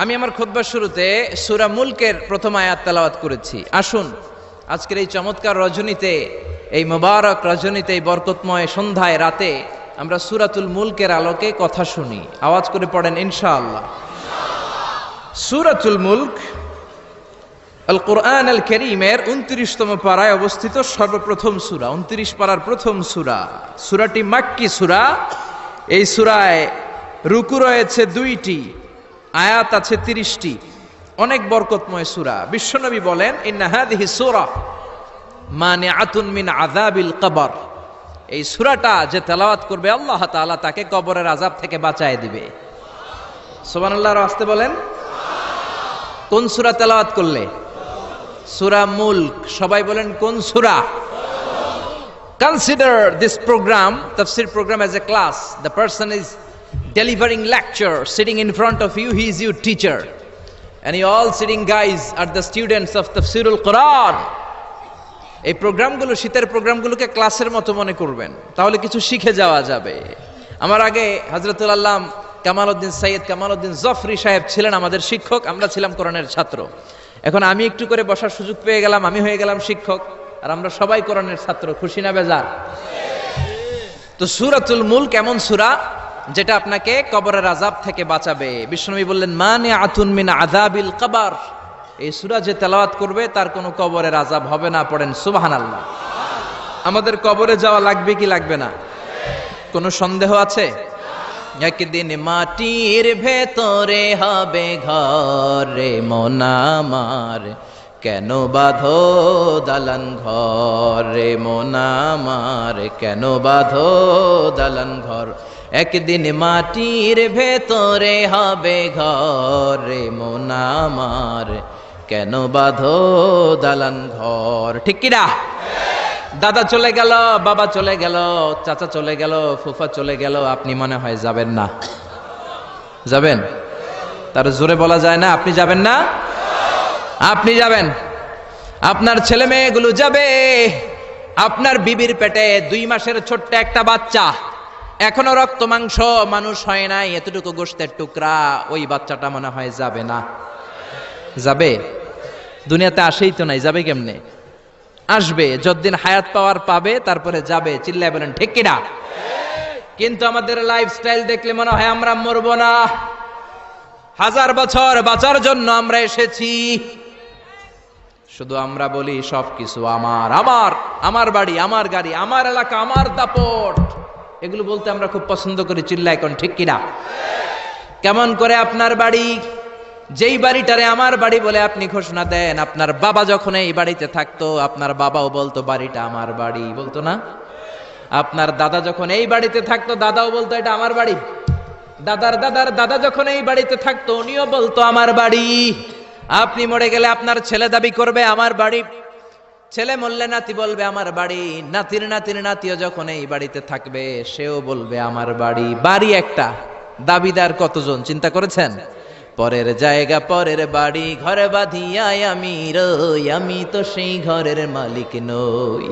আমি আমার খুতবার শুরুতে সূরা মুলকের প্রথম আয়াত তেলাওয়াত করেছি। আসুন আজকের এই চমৎকার রজনীতে, এই মোবারক রজনীতে, এই বরকতময় সন্ধ্যায় রাতে আমরা সূরাতুল মুলকের আলোকে কথা শুনি। আওয়াজ করে পড়েন ইনশাআল্লাহ। সূরাতুল মুলক আল কোরআন আল কারীমের 29তম পারায় অবস্থিত সর্বপ্রথম সূরা, 29 পারার প্রথম সূরা। সূরাটি মাক্কি সূরা। এই সূরায় রুকু রয়েছে 2টি, আয়াত আছে 30টি। অনেক বরকতময় সূরা। বিশ্বনবী বলেন, ইন্না হাযিহি সূরা মানিআতুন মিন আযাবিল কবর। এই সূরাটা যে তেলাওয়াত করবে আল্লাহ তাআলা তাকে কবরের আযাব থেকে বাঁচায় দিবে। সুবহানাল্লাহর আস্তে বলেন। কোন সূরা তেলাওয়াত করলে? সূরা মুলক। সবাই বলেন কোন সূরা? Consider this program, tafsir program, as a class. The person is delivering lecture, sitting in front of you, he is your teacher. And you all sitting guys are the students of Tafsirul Quran. এই প্রোগ্রামগুলো, শীতের প্রোগ্রামগুলোকে ক্লাসের মতো মনে করবেন, তাহলে কিছু শিখে যাওয়া যাবে। আমার আগে হযরতুল আল্লাম কামালউদ্দিন সৈয়দ কামালউদ্দিন জফরি সাহেব ছিলেন আমাদের শিক্ষক, আমরা ছিলাম কোরআনের ছাত্র। এখন আমি একটু করে বসার সুযোগ পেয়ে গেলাম, আমি হয়ে গেলাম শিক্ষক, আর আমরা সবাই কোরআনের ছাত্র। খুশি না বেজার? তো সূরাতুল মুলক এমন সূরা যেটা আপনাকে কবরের আযাব থেকে বাঁচাবে। বিশ্বনবী বললেন, মানিআতুন মিন আযাবিল কবর। এই সূরা যে তেলাওয়াত করবে তার কোনো কবরের আযাব হবে না। পড়েন সুবহানাল্লাহ। আমাদের কবরে যাওয়া লাগবে কি লাগবে না? কোনো সন্দেহ আছে? একদিন মাটির ভেতরে হবে ঘর রে মন আমার, কেন বাঁধো দালান ঘর রে মন আমার, কেন বাঁধো দালান ঘর। একদিন মাটির ভেতরে হবে ঘর রে মন আমার, কেন বাঁধো দালান ঘর। ঠিক কি না? দাদা চলে গেল, বাবা চলে গেল, চাচা চলে গেল, ফুফা চলে গেল, আপনি মনে হয় যাবেন না। যাবেন? তার জোরে বলা যায় না আপনি যাবেন না? আপনি যাবেন, আপনার ছেলে মেয়েগুলো যাবে, আপনার বিবির পেটে 2 মাসের ছোট্ট একটা বাচ্চা, এখনো রক্ত মাংস মানুষ হয় নাই, এতটুকু গোশতের টুকরা, ওই বাচ্চাটা মনে হয় যাবে না। যাবে? দুনিয়াতে আসেই তো নাই, যাবে কেমনে? আসবে, যতদিন হায়াত পাওয়ার পাবে তারপরে যাবে। চিল্লায় বলেন ঠিক কিনা? কিন্তু আমাদের লাইফস্টাইল দেখলে মনে হয় আমরা মরবো না, 1000 বছর বাঁচার জন্য আমরা এসেছি। শুধু আমরা বলি সবকিছু আমার, আমার, আমার বাড়ি, আমার গাড়ি, আমার এলাকা, আমার দাপট, এগুলো বলতে আমরা খুব পছন্দ করি। চিল্লায় কোন ঠিক কিনা? কেমন করে আপনার বাড়ি, যেই বাড়িটারে আমার বাড়ি বলে আপনি ঘোষণা দেন, আপনার বাবা যখন এই বাড়িতে থাকতো আপনার বাবাও বলতো বাড়িটা আমার বাড়ি, বলতো না? আপনার দাদা যখন এই বাড়িতে থাকতো দাদাও বলতো এটা আমার বাড়ি। দাদার দাদার দাদা যখন এই বাড়িতে থাকতো উনিও বলতো আমার বাড়ি। আপনি মরে গেলে আপনার ছেলে দাবি করবে আমার বাড়ি, ছেলে মরলে নাতি বলবে আমার বাড়ি, নাতির নাতির নাতিও যখন এই বাড়িতে থাকবে সেও বলবে আমার বাড়ি। বাড়ি একটা, দাবিদার কতজন চিন্তা করেছেন? পরের জায়গা পরের বাড়ি, ঘরে বাঁধিয়াই আমি রই, আমি তো সেই ঘরের মালিক নই।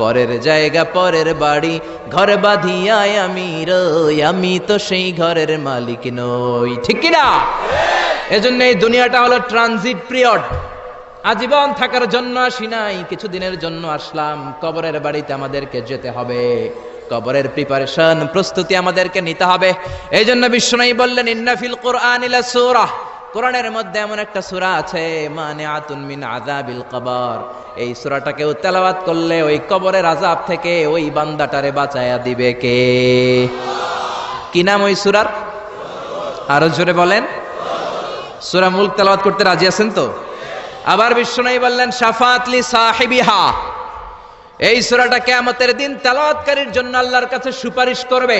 পরের জায়গা পরের বাড়ি, ঘরে বাঁধিয়াই আমি রই, আমি তো সেই ঘরের মালিক নই। ঠিক কি না? এজন্য এই দুনিয়াটা হলো ট্রানজিট পিরিয়ড। আজীবন থাকার জন্য আসি নাই, কিছুদিনের জন্য আসলাম। কবরের বাড়িতে আমাদেরকে যেতে হবে, কবরের প্রিপারেশন, প্রস্তুতি আমাদেরকে নিতে হবে। এই জন্য বিশ্বনবী বললেন, ইন্না ফিল কোরআনি লাসূরা, কোরআনের মধ্যে এমন একটা সূরা আছে, মানিআতুন মিন আযাবিল কবর। এই সূরাটাকেও তেলাওয়াত করলে ওই কবরের আযাব থেকে ওই বান্দাটারে বাঁচায়া দিবে কে? কি নাম ওই সূরার? আরো জোরে বলেন। সূরা মুলক তেলাওয়াত করতে রাজি আছেন তো? আবার বিশ্বনবী বললেন, শাফাআত লি সাহিবিহা, এই সূরাটা কিয়ামতের দিন তেলাওয়াতকারীর জন্য আল্লাহর কাছে সুপারিশ করবে।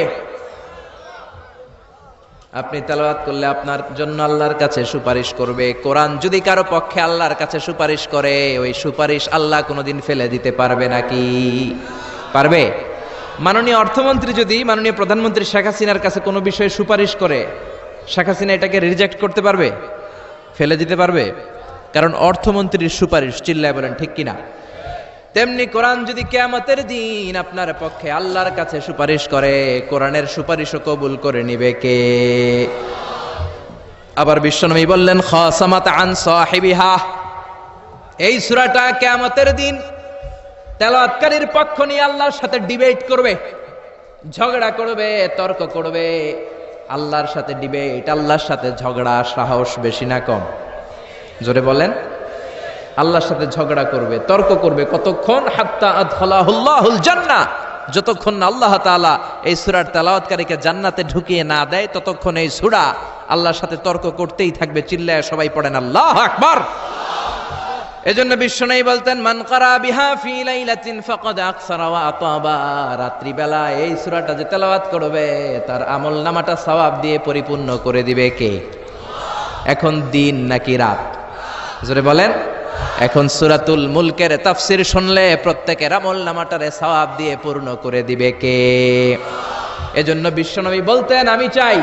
আপনি তেলাওয়াত করলে আপনার জন্য আল্লাহর কাছে সুপারিশ করবে। কোরআন যদি কারো পক্ষে আল্লাহর কাছে সুপারিশ করে, ওই সুপারিশ আল্লাহ কোনোদিন ফেলে দিতে পারবে নাকি? পারবে? মাননীয় অর্থমন্ত্রী যদি মাননীয় প্রধানমন্ত্রী শেখ হাসিনার কাছে কোনো বিষয়ে সুপারিশ করে, শেখ হাসিনা এটাকে রিজেক্ট করতে পারবে? ফেলে দিতে পারবে? কারণ অর্থমন্ত্রীর সুপারিশ। চিল্লায় বলেন ঠিক কিনা? তেমনি কোরআন যদি কিয়ামতের দিন আপনার পক্ষে আল্লাহর কাছে সুপারিশ করে, কোরআনের সুপারিশও কবুল করে নিবে কে? আবার বিশ্বনবী বললেন খাসামাত আন সাহিবিহা, এই সূরাটা কিয়ামতের দিন তেলাওয়াতকারীর পক্ষ নিয়ে আল্লাহর সাথে ডিবেট করবে, ঝগড়া করবে, তর্ক করবে। আল্লাহর সাথে ডিবেট, আল্লাহর সাথে ঝগড়া, সাহস বেশি না কম? জোরে বলেন। আল্লাহর সাথে ঝগড়া করবে, তর্ক করবে, কতক্ষণ? হাত্তা আদখালাহুল্লাহুল জান্নাহ, যতক্ষণ না আল্লাহ তাআলা এই সূরার তেলাওয়াতকারীকে জান্নাতে ঢুকিয়ে না দেয় ততক্ষণ এই সূরা আল্লাহর সাথে তর্ক করতেই থাকবে। চিল্লায় সবাই পড়েন আল্লাহু আকবার। এজন্য বিশ্বনবী বলতেন মান ক্বারা বিহা ফি লাইলাতিন ফাকাদ আকসারা ওয়া আতাবা, রাত্রিবেলা এই সূরাটা যে তেলাওয়াত করবে তার আমলনামাটা সওয়াব দিয়ে পরিপূর্ণ করে দিবে কে? এখন দিন নাকি রাত? জোরে বলেন। এখন সূরাতুল মুলকের তাফসীর শুনলে প্রত্যেকের আমলনামাটারে সওয়াব দিয়ে পূর্ণ করে দিবে কে? এজন্য বিশ্বনবী বলতেন আমি চাই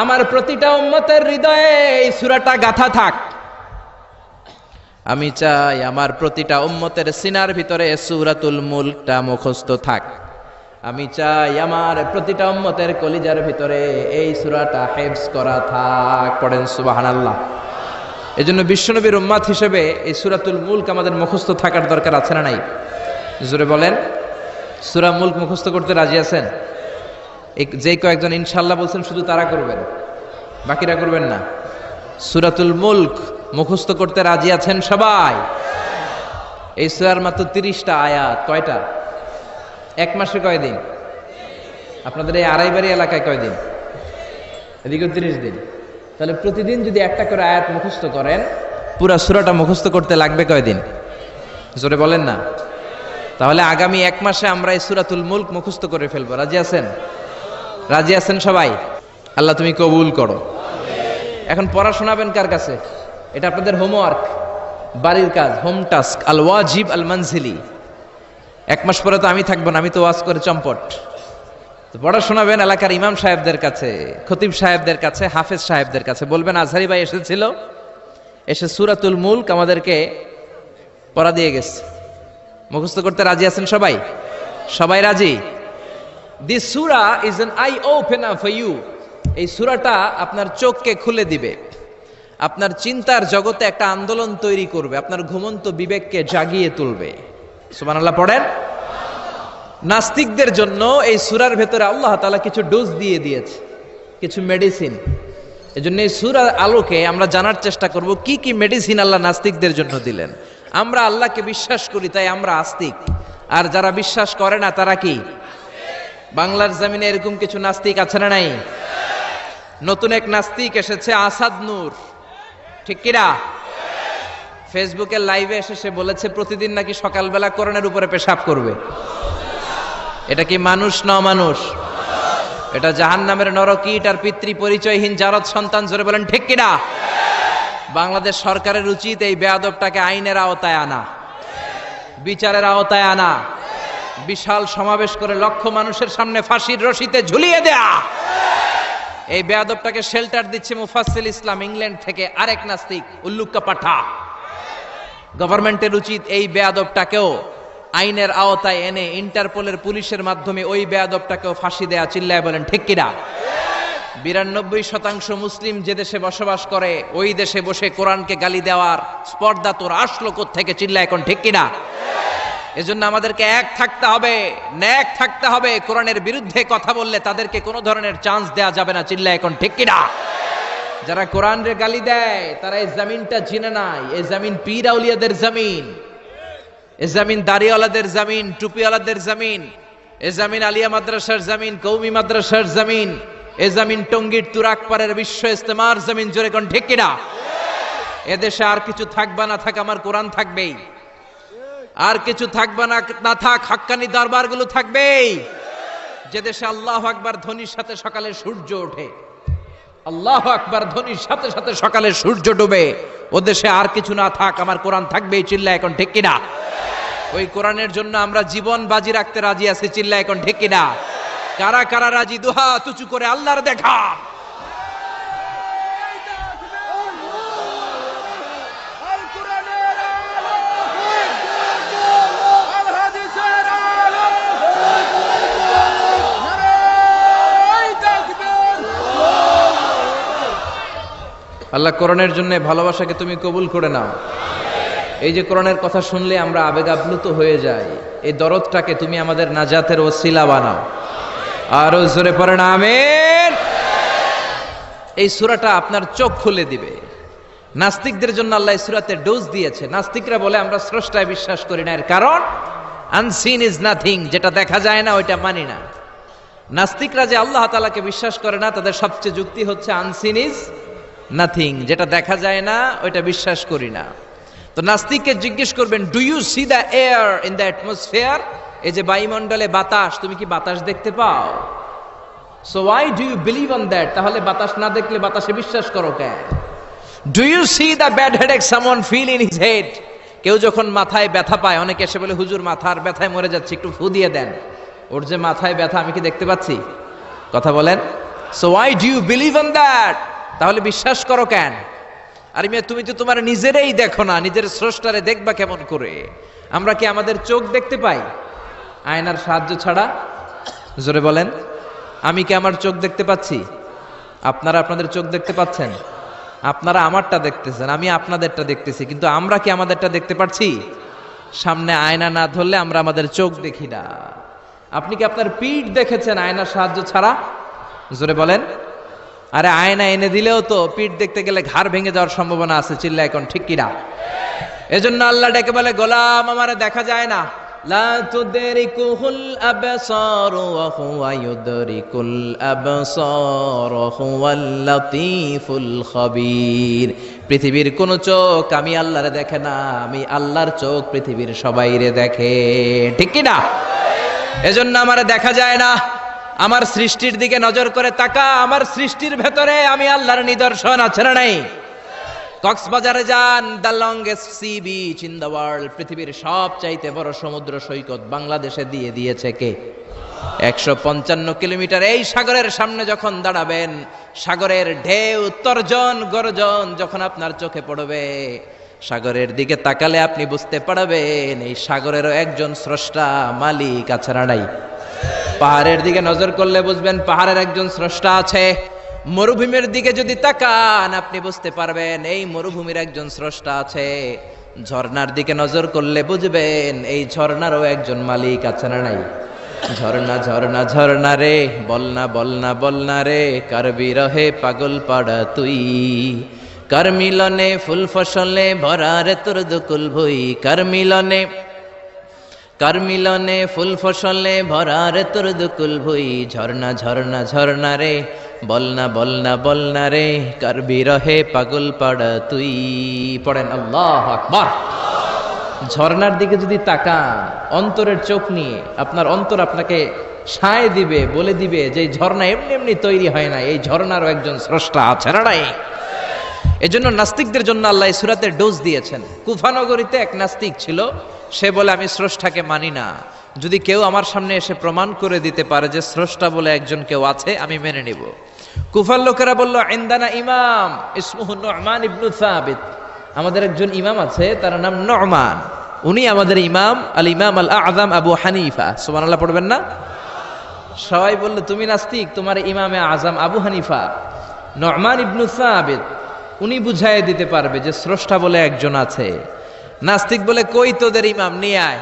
আমার প্রতিটা উম্মতের হৃদয়ে এই সূরাটা গাঁথা থাক। আমি চাই আমার প্রতিটা উম্মতের সিনার ভিতরে সূরাতুল মুলকটা মুখস্থ থাক। আমি চাই আমার প্রতিটা উম্মতের কলিজার ভিতরে এই সূরাটা হিফজ করা থাক। পড়েন সুবহানাল্লাহ। এজন্য বিশ্বনবীর উম্মত হিসেবে এই সূরাতুল মুলক আমাদের মুখস্থ থাকার দরকার আছে না নাই? জোরে বলেন। সূরা মুলক মুখস্থ করতে রাজি আছেন? যে কয়েকজন ইনশাআল্লাহ বলছেন শুধু তারা করবেন, বাকিরা করবেন না। সূরাতুল মুলক মুখস্থ করতে রাজি আছেন সবাই? এই সূরার মাত্র 30টা আয়াত। কয়টা? এক মাসে কয়দিন? আপনাদের এই আড়াইবাড়ি এলাকায় কয়দিন? এদিকে 30 দিন। তাহলে প্রতিদিন যদি একটা করে আয়াত মুখস্থ করেন, পুরা সূরাটা মুখস্থ করতে লাগবে কয়দিন? জোরে বলেন না। তাহলে আগামী এক মাসে আমরা এই সূরাতুল মুলক মুখস্থ করে ফেলবো। রাজি আছেন? রাজি আছেন সবাই? আল্লাহ তুমি কবুল করো। এখন পড়া শোনাবেন কার কাছে? এটা আপনাদের হোমওয়ার্ক, বাড়ির কাজ, হোম টাস্ক, আল ওয়াজিব আল মানজিলি। এক মাস পরে তো আমি থাকবো না, আমি তো ওয়াজ করে চম্পট। তো পড়া শোনাবেন এলাকার ইমাম সাহেবদের কাছে, খতিব সাহেবদের কাছে, হাফেজ সাহেবদের কাছে। বলবেন আজহারি ভাই এসেছিল, এসে সূরাতুল মুলক আমাদেরকে পড়া দিয়ে গেছে। মুখস্থ করতে রাজি আছেন সবাই? সবাই রাজি? দিস সূরা is an eye opener for you. এই সূরাটা আপনার চোখকে খুলে দিবে, আপনার চিন্তার জগতে একটা আন্দোলন তৈরি করবে, আপনার ঘুমন্ত বিবেককে জাগিয়ে তুলবে। সুবহানাল্লাহ পড়েন। নাস্তিকদের জন্য এই সূরার ভেতরে আল্লাহ তাআলা কিছু ডোজ দিয়ে দিয়েছে, কিছু মেডিসিন। এজন্য এই সূরার আলোকে আমরা জানার চেষ্টা করব কি কি মেডিসিন আল্লাহ নাস্তিকদের জন্য দিলেন। আমরা আল্লাহকে বিশ্বাস করি তাই আমরা আস্তিক, আর যারা বিশ্বাস করে না তারা কি? বাংলার জমিনে এরকম কিছু নাস্তিক আছে না নাই? নতুন এক নাস্তিক এসেছে, আসাদ নূর, ঠিক কিনা? ফেসবুকের লাইভে এসে সে বলেছে প্রতিদিন নাকি সকালবেলা কোরআনের উপরে পেশাব করবে। এটা কি মানুষ না অমানুষ? এটা জাহান্নামের নরকীট আর পিতৃ পরিচয়হীন জারদ সন্তান। জোরে বলেন ঠিক কিনা? বাংলাদেশ সরকারের উচিত এই বেয়াদবটাকে আইনের আওতায় আনা, বিচারের আওতায় আনা, বিশাল সমাবেশ করে লক্ষ মানুষের সামনে ফাঁসির রশিতে ঝুলিয়ে দেয়া। এই বেয়াদবটাকে শেল্টার দিচ্ছে মুফাসসিল ইসলাম ইংল্যান্ড থেকে আরেক নাস্তিক উল্লুক্কা পাঠা। গভর্নমেন্টের উচিত এই বেয়াদবটাকেও আইনের আওতায় এনে ইন্টারপোলের পুলিশের মাধ্যমে ওই বেয়াদবটাকেও ফাঁসি দেয়া। চিল্লায় বলেন ঠিক কিনা? 92% মুসলিম যে দেশে বসবাস করে ওই দেশে বসে কোরআনকে গালি দেওয়ার স্পর্ধা তোর আসলো কোত্থেকে? চিল্লায় এখন ঠিক কিনা? এজন্য আমাদেরকে এক থাকতে হবে, ন্যাক থাকতে হবে। কোরআনের বিরুদ্ধে কথা বললে তাদেরকে কোনো ধরনের চান্স দেয়া যাবে না। চিল্লায় এখন ঠিক কিনা? যারা কোরআনের গালি দেয় তারা এই জমিনটা চিনে নাই। এই জমিন পীর আউলিয়াদের জমিন, এই জমিন দাড়িওয়ালাদের জমিন, টুপিওয়ালাদের জমিন, এই জমিন আলিয়া মাদ্রাসার জমিন, কৌমি মাদ্রাসার জমিন, এই জমিন টঙ্গীর তুরাকপাড়ের বিশ্ব ইস্তেমার জমিন। জোরে কোন ঠিক কিনা? এদেশে আর কিছু থাকবা না থাক, আমার কোরআন থাকবেই। আর কিছু থাকবা না থাক, হাক্কানি দরবারগুলো থাকবেই। যে দেশে আল্লাহু আকবার ধ্বনির সাথে সকালে সূর্য ওঠে, আল্লাহু আকবার ধ্বনির সাথে সাথে সকালে সূর্য ডুবে, ও দেশে আর কিছু না থাক, আমার কোরআন থাকবেই। চিল্লায় এখন ঠিক কিনা? ওই কোরআনের জন্য আমরা জীবন বাজি রাখতে রাজি আছি। চিল্লায় এখন ঠিক কিনা? কারা কারা রাজি? দুহাত উঁচু করে আল্লাহর দেখা। আল্লাহ কোরআনের জন্য ভালোবাসাকে তুমি কবুল করে নাও। এই যে কোরআনের কথা শুনলে আমরা আবেগ আপ্লুত হয়ে যাই, এই দরদটাকে তুমি আমাদের নাজাতের ওসিলা বানাও। আরো জোরে পড়েন আমিন। এই সূরাটা আপনার চোখ খুলে দিবে। নাস্তিকদের জন্য আল্লাহ এই সূরাতে ডোজ দিয়েছে। নাস্তিকরা বলে আমরা স্রষ্টায় বিশ্বাস করি না, এর কারণ আনসিন ইজ নাথিং, যেটা দেখা যায় না ওইটা মানি না। নাস্তিকরা যে আল্লাহ তাআলাকে বিশ্বাস করে না, তাদের সবচেয়ে যুক্তি হচ্ছে আনসিন ইজ নাথিং, যেটা দেখা যায় না ওইটা বিশ্বাস করি না। তো নাস্তিককে জিজ্ঞেস করবেন, do you see the air in the atmosphere? এই যে বায়ুমণ্ডলে বাতাস, তুমি কি বাতাস দেখতে পাও? So why do you believe on that? তাহলে বাতাস না দেখলে বাতাসে বিশ্বাস করো কেন? Do you see the bad headache someone feel in his head? কেউ যখন মাথায় ব্যথা পায়, অনেকে এসে বলে হুজুর মাথার ব্যথায় মরে যাচ্ছে, একটু ফু দিয়ে দেন। ওর যে মাথায় ব্যথা আমি কি দেখতে পাচ্ছি? কথা বলেন। So why do you believe on that? তাহলে বিশ্বাস করো কেন? আরে মিয়া, তুমি তো তোমার নিজেরই দেখো না, নিজের স্রষ্টারে দেখবা কেমন করে? আমরা কি আমাদের চোখ দেখতে পাই আয়নার সাহায্য ছাড়া? জোরে বলেন। আমি কি আমার চোখ দেখতে পাচ্ছি? আপনারা আপনাদের চোখ দেখতে পাচ্ছেন? আপনারা আমারটা দেখতেছেন, আমি আপনাদেরটা দেখতেছি, কিন্তু আমরা কি আমাদেরটা দেখতে পাচ্ছি? সামনে আয়না না ধরলে আমরা আমাদের চোখ দেখি না। আপনি কি আপনার পিঠ দেখেছেন আয়নার সাহায্য ছাড়া? জোরে বলেন। আরে আয়না এনে দিলেও তো পিঠ দেখতে গেলে ঘাড় ভেঙে যাওয়ার সম্ভাবনা আছে, চিল্লা এখন ঠিক কিনা? এজন্য আল্লাহ ডেকে বলে, গোলাম আমারে দেখা যায় না। লা তুদরিকুহুল আবসার ওয়া হুয়া ইউদরিকুল আবসার হুয়াল লাতীফুল খাবীর। পৃথিবীর কোন চোখ আমি আল্লাহরে দেখে না, আমি আল্লাহর চোখ পৃথিবীর সবাইরে দেখে, ঠিক কিনা? এজন্য আমারে দেখা যায় না। আমার সৃষ্টির দিকে নজর করে তাকা, আমার সৃষ্টির ভেতরে আমি আল্লাহর নিদর্শন আছে না নাই? কক্সবাজারে যান, the longest sea beach in the world, পৃথিবীর সবচাইতে বড় সমুদ্র সৈকত বাংলাদেশে দিয়ে দিয়েছে কে? 155 কিলোমিটার। এই সাগরের সামনে যখন দাঁড়াবেন, সাগরের ঢেউ তর্জন গর্জন যখন আপনার চোখে পড়বে, সাগরের দিকে তাকালে আপনি বুঝতে পারবেন এই সাগরেরও একজন স্রষ্টা মালিক আছে না নাই? পাহাড়ের দিকে নজর করলে বুঝবেন পাহাড়ের একজন স্রষ্টা আছে। মরুভূমির দিকে যদি তাকান আপনি বুঝতে পারবেন এই মরুভূমির একজন স্রষ্টা আছে। ঝর্ণার দিকে নজর করলে বুঝবেন এই ঝর্ণারও একজন মালিক আছে না নাই? ঝর্ণা ঝর্ণা ঝর্ণা রে, বলনা বলনা বলনা রে, কার বিরহে পাগল পাড়া তুই, কার মিলনে ফুল ফসলে ভরা রে তোর দুকুল ভুই, কার মিলনে ফুল ফসলে ভরা রে তোর দুকুল ভুই, ঝর্ণা ঝর্ণা ঝর্ণা রে, বলনা বলনা বলনা রে, কার বিরহে পাগল পাড়া তুই। পড়েন আল্লাহু আকবার। ঝর্ণার দিকে যদি তাকান অন্তরের চোখ নিয়ে, আপনার অন্তর আপনাকে সায় দিবে, বলে দিবে যে এই ঝর্ণা এমনি এমনি তৈরি হয় না, এই ঝর্ণারও একজন স্রষ্টা আছে না নাই? এজন্য নাস্তিকদের জন্য আল্লাহ এই সূরাতে ডোজ দিয়েছেন। কুফানগরীতে এক নাস্তিক ছিল, সে বলে আমি স্রষ্টাকে মানি না, যদি কেউ আমার সামনে এসে প্রমাণ করে দিতে পারে যে স্রষ্টা বলে একজন কেউ আছে আমি মেনে নিব। কুফার লোকেরা বলল, ইনদানা ইমাম ইসমুহু নু'মান ইবনু সাবিত, আমাদের একজন ইমাম আছে তার নাম নু'মান, উনি আমাদের ইমাম, আল ইমাম আল আযম আবু হানিফা। সুবহানাল্লাহ পড়বেন না? সবাই বলল তুমি নাস্তিক, তোমার ইমামে আযম আবু হানিফা নু'মান ইবনু সাবিত, উনি বুঝাই দিতে পারবে যে স্রষ্টা বলে একজন আছে। নাস্তিক বলে কই তোদের ইমাম, নিয়ে আয়।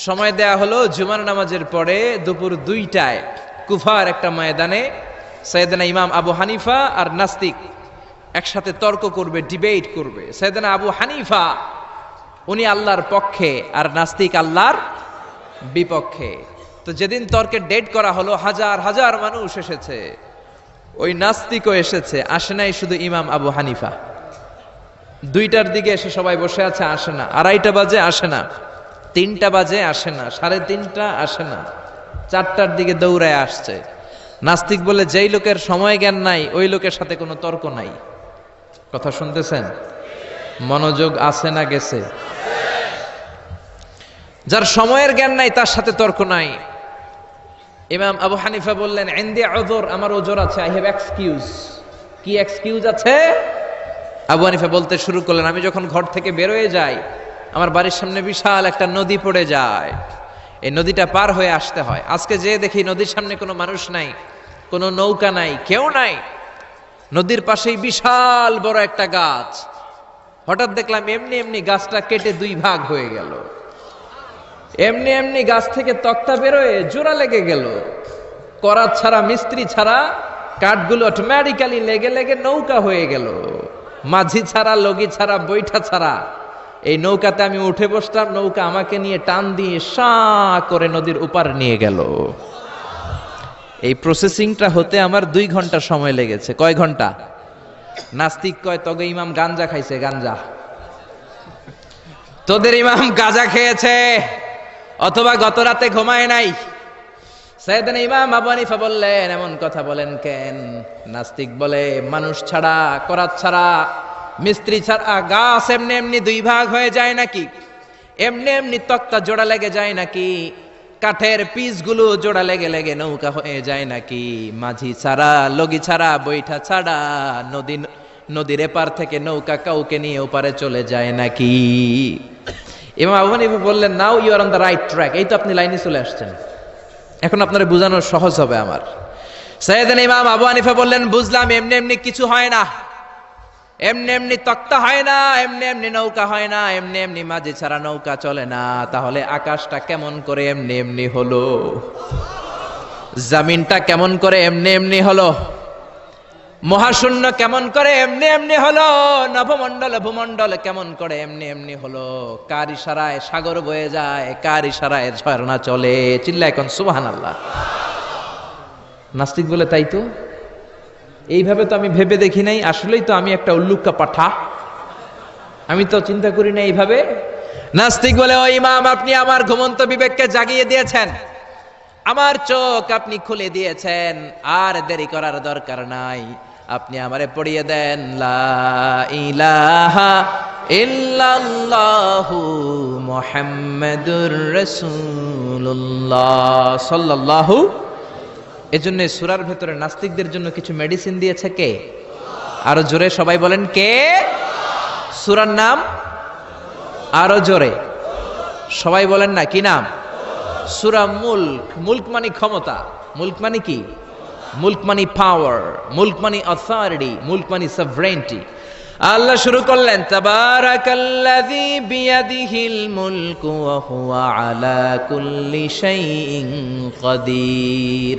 সময় দেয়া হলো জুমার নামাজের পরে দুপুর 2টায় কুফার একটা ময়দানে সাইয়েদনা ইমাম আবু হানিফা আর নাস্তিক একসাথে তর্ক করবে, ডিবেট করবে। সাইয়েদনা আবু হানিফা উনি আল্লাহর পক্ষে আর নাস্তিক আল্লাহর বিপক্ষে। তো যেদিন তর্কের ডেট করা হলো, হাজার হাজার মানুষ এসেছে, ওই নাস্তিকও এসেছে, আসে নাই শুধু ইমাম আবু হানিফা। 2টার দিকে এসে সবাই বসে আছে, আসে না। 2:30 বাজে, আসে না। 3টা বাজে, আসে না। 3:30 আসে না। 4টার দিকে দৌড়ায় আসছে। নাস্তিক বলে যেই লোকের সময় জ্ঞান নাই ওই লোকের সাথে কোনো তর্ক নাই। কথা শুনতেছেন? মনোযোগ আছে না গেছে? যার সময়ের জ্ঞান নাই তার সাথে তর্ক নাই। ইমাম আবু হানিফা বললেন, ইনদি উযর, আমার ওজর আছে, আই হ্যাভ এক্সকিউজ। কি এক্সকিউজ আছে? আবু হানিফা বলতে শুরু করলেন, আমি যখন ঘর থেকে বের হয়ে যাই আমার বাড়ির সামনে বিশাল একটা নদী পড়ে যায়, এই নদীটা পার হয়ে আসতে হয়। আজকে যে দেখি নদীর সামনে কোনো মানুষ নাই, কোনো নৌকা নাই, কেউ নাই। নদীর পাশেই বিশাল বড় একটা গাছ। হঠাৎ দেখলাম এমনি এমনি গাছটা কেটে দুই ভাগ হয়ে গেল। এমনি এমনি গাছ থেকে তক্তা বেরোয় জোড়া লেগে গেল। করাত ছাড়া, মিস্ত্রি ছাড়া কাঠগুলো অটোমেটিক্যালি লেগে লেগে নৌকা হয়ে গেল। মাঝি ছাড়া, লগি ছাড়া, বৈঠা ছাড়া এই নৌকাতে আমি উঠে বসলাম। নৌকা আমাকে নিয়ে টান দিয়ে সা করে নদীর উপার নিয়ে গেল। এই প্রসেসিংটা হতে আমার 2 ঘন্টা সময় লেগেছে। কয় ঘন্টা? নাস্তিক কয় তবে ইমাম গাঞ্জা খাইছে, গাঞ্জা। তোদের ইমাম গাঁজা খেয়েছে অথবা গত রাতে ঘুমায় নাই। সাইয়েদনা ইমাম আবু হানিফা বললেন, এমন কথা বলেন কেন? নাস্তিক বলে, মানুষ ছাড়া, করাত ছাড়া, মিস্ত্রি ছাড়া গাছ এমনি এমনি দুই ভাগ হয়ে যায় নাকি? এমনি এমনি তক্তা জোড়া লেগে যায় নাকি? কাঠের পিসগুলো জোড়া লেগে লেগে নৌকা হয়ে যায় নাকি? মাঝি ছাড়া, লগি ছাড়া, বৈঠা ছাড়া নদীর এপার থেকে নৌকা কাউকে নিয়ে ওপারে চলে যায় নাকি? ইমাম আবু হানিফা বললেন, now you are on the right track. এই তো আপনি লাইনে চলে আসছেন, এখন আপনারা বোঝানো সহজ হবে আমার। সাইয়েদনা ইমাম আবু হানিফা বললেন, বুঝলাম, এমনি এমনি কিছু হয় না, এমনি এমনি তক্তা হয় না, এমনি এমনি নৌকা হয় না, এমনি এমনি মাঝি ছাড়া নৌকা চলে না। তাহলে আকাশটা কেমন করে এমনি এমনি হলো? জমিনটা কেমন করে এমনি এমনি হলো? মহাশূন্য কেমন করে এমনি এমনি হলো? নভমণ্ডল ভূমণ্ডল কেমন করে এমনি এমনি হলো? কার ইশারায় সাগর বয়ে যায়, কার ইশারায় ঝর্ণা চলে? চিল্লা এখন সুবহানাল্লাহ। নাস্তিক বলে, তাই তো, এইভাবে তো আমি ভেবে দেখি নাই। আসলেই তো আমি একটা উল্লুক্কা পাঠা, আমি তো চিন্তা করি না এইভাবে। নাস্তিক বলে, ও ইমাম, আপনি আমার ঘুমন্ত বিবেককে জাগিয়ে দিয়েছেন, আমার চোখ আপনি খুলে দিয়েছেন, আর দেরি করার দরকার নাই। আপনি আমারে পড়িয়ে দেন, লা ইলাহা ইল্লাল্লাহু মুহাম্মাদুর রাসূলুল্লাহ সাল্লাল্লাহু। এজন্য সূরার ভেতরে নাস্তিকদের জন্য কিছু মেডিসিন দিয়েছে কে? আরো জোরে সবাই বলেন, কে? সূরার নাম আরো জোরে সবাই বলেন না, কি নাম? সূরা মুলক। মুলক মানে ক্ষমতা। মুলক মানে কি? মুলক মানে পাওয়ার, মুলক মানে অথরিটি, মুলক মানে সভরেন্টি। আল্লাহ শুরু করলেন, তাবারাকাল্লাযী বিয়াদিহিল মুলকু ওয়া হুয়া আলা কুল্লি শাইইন কাদির।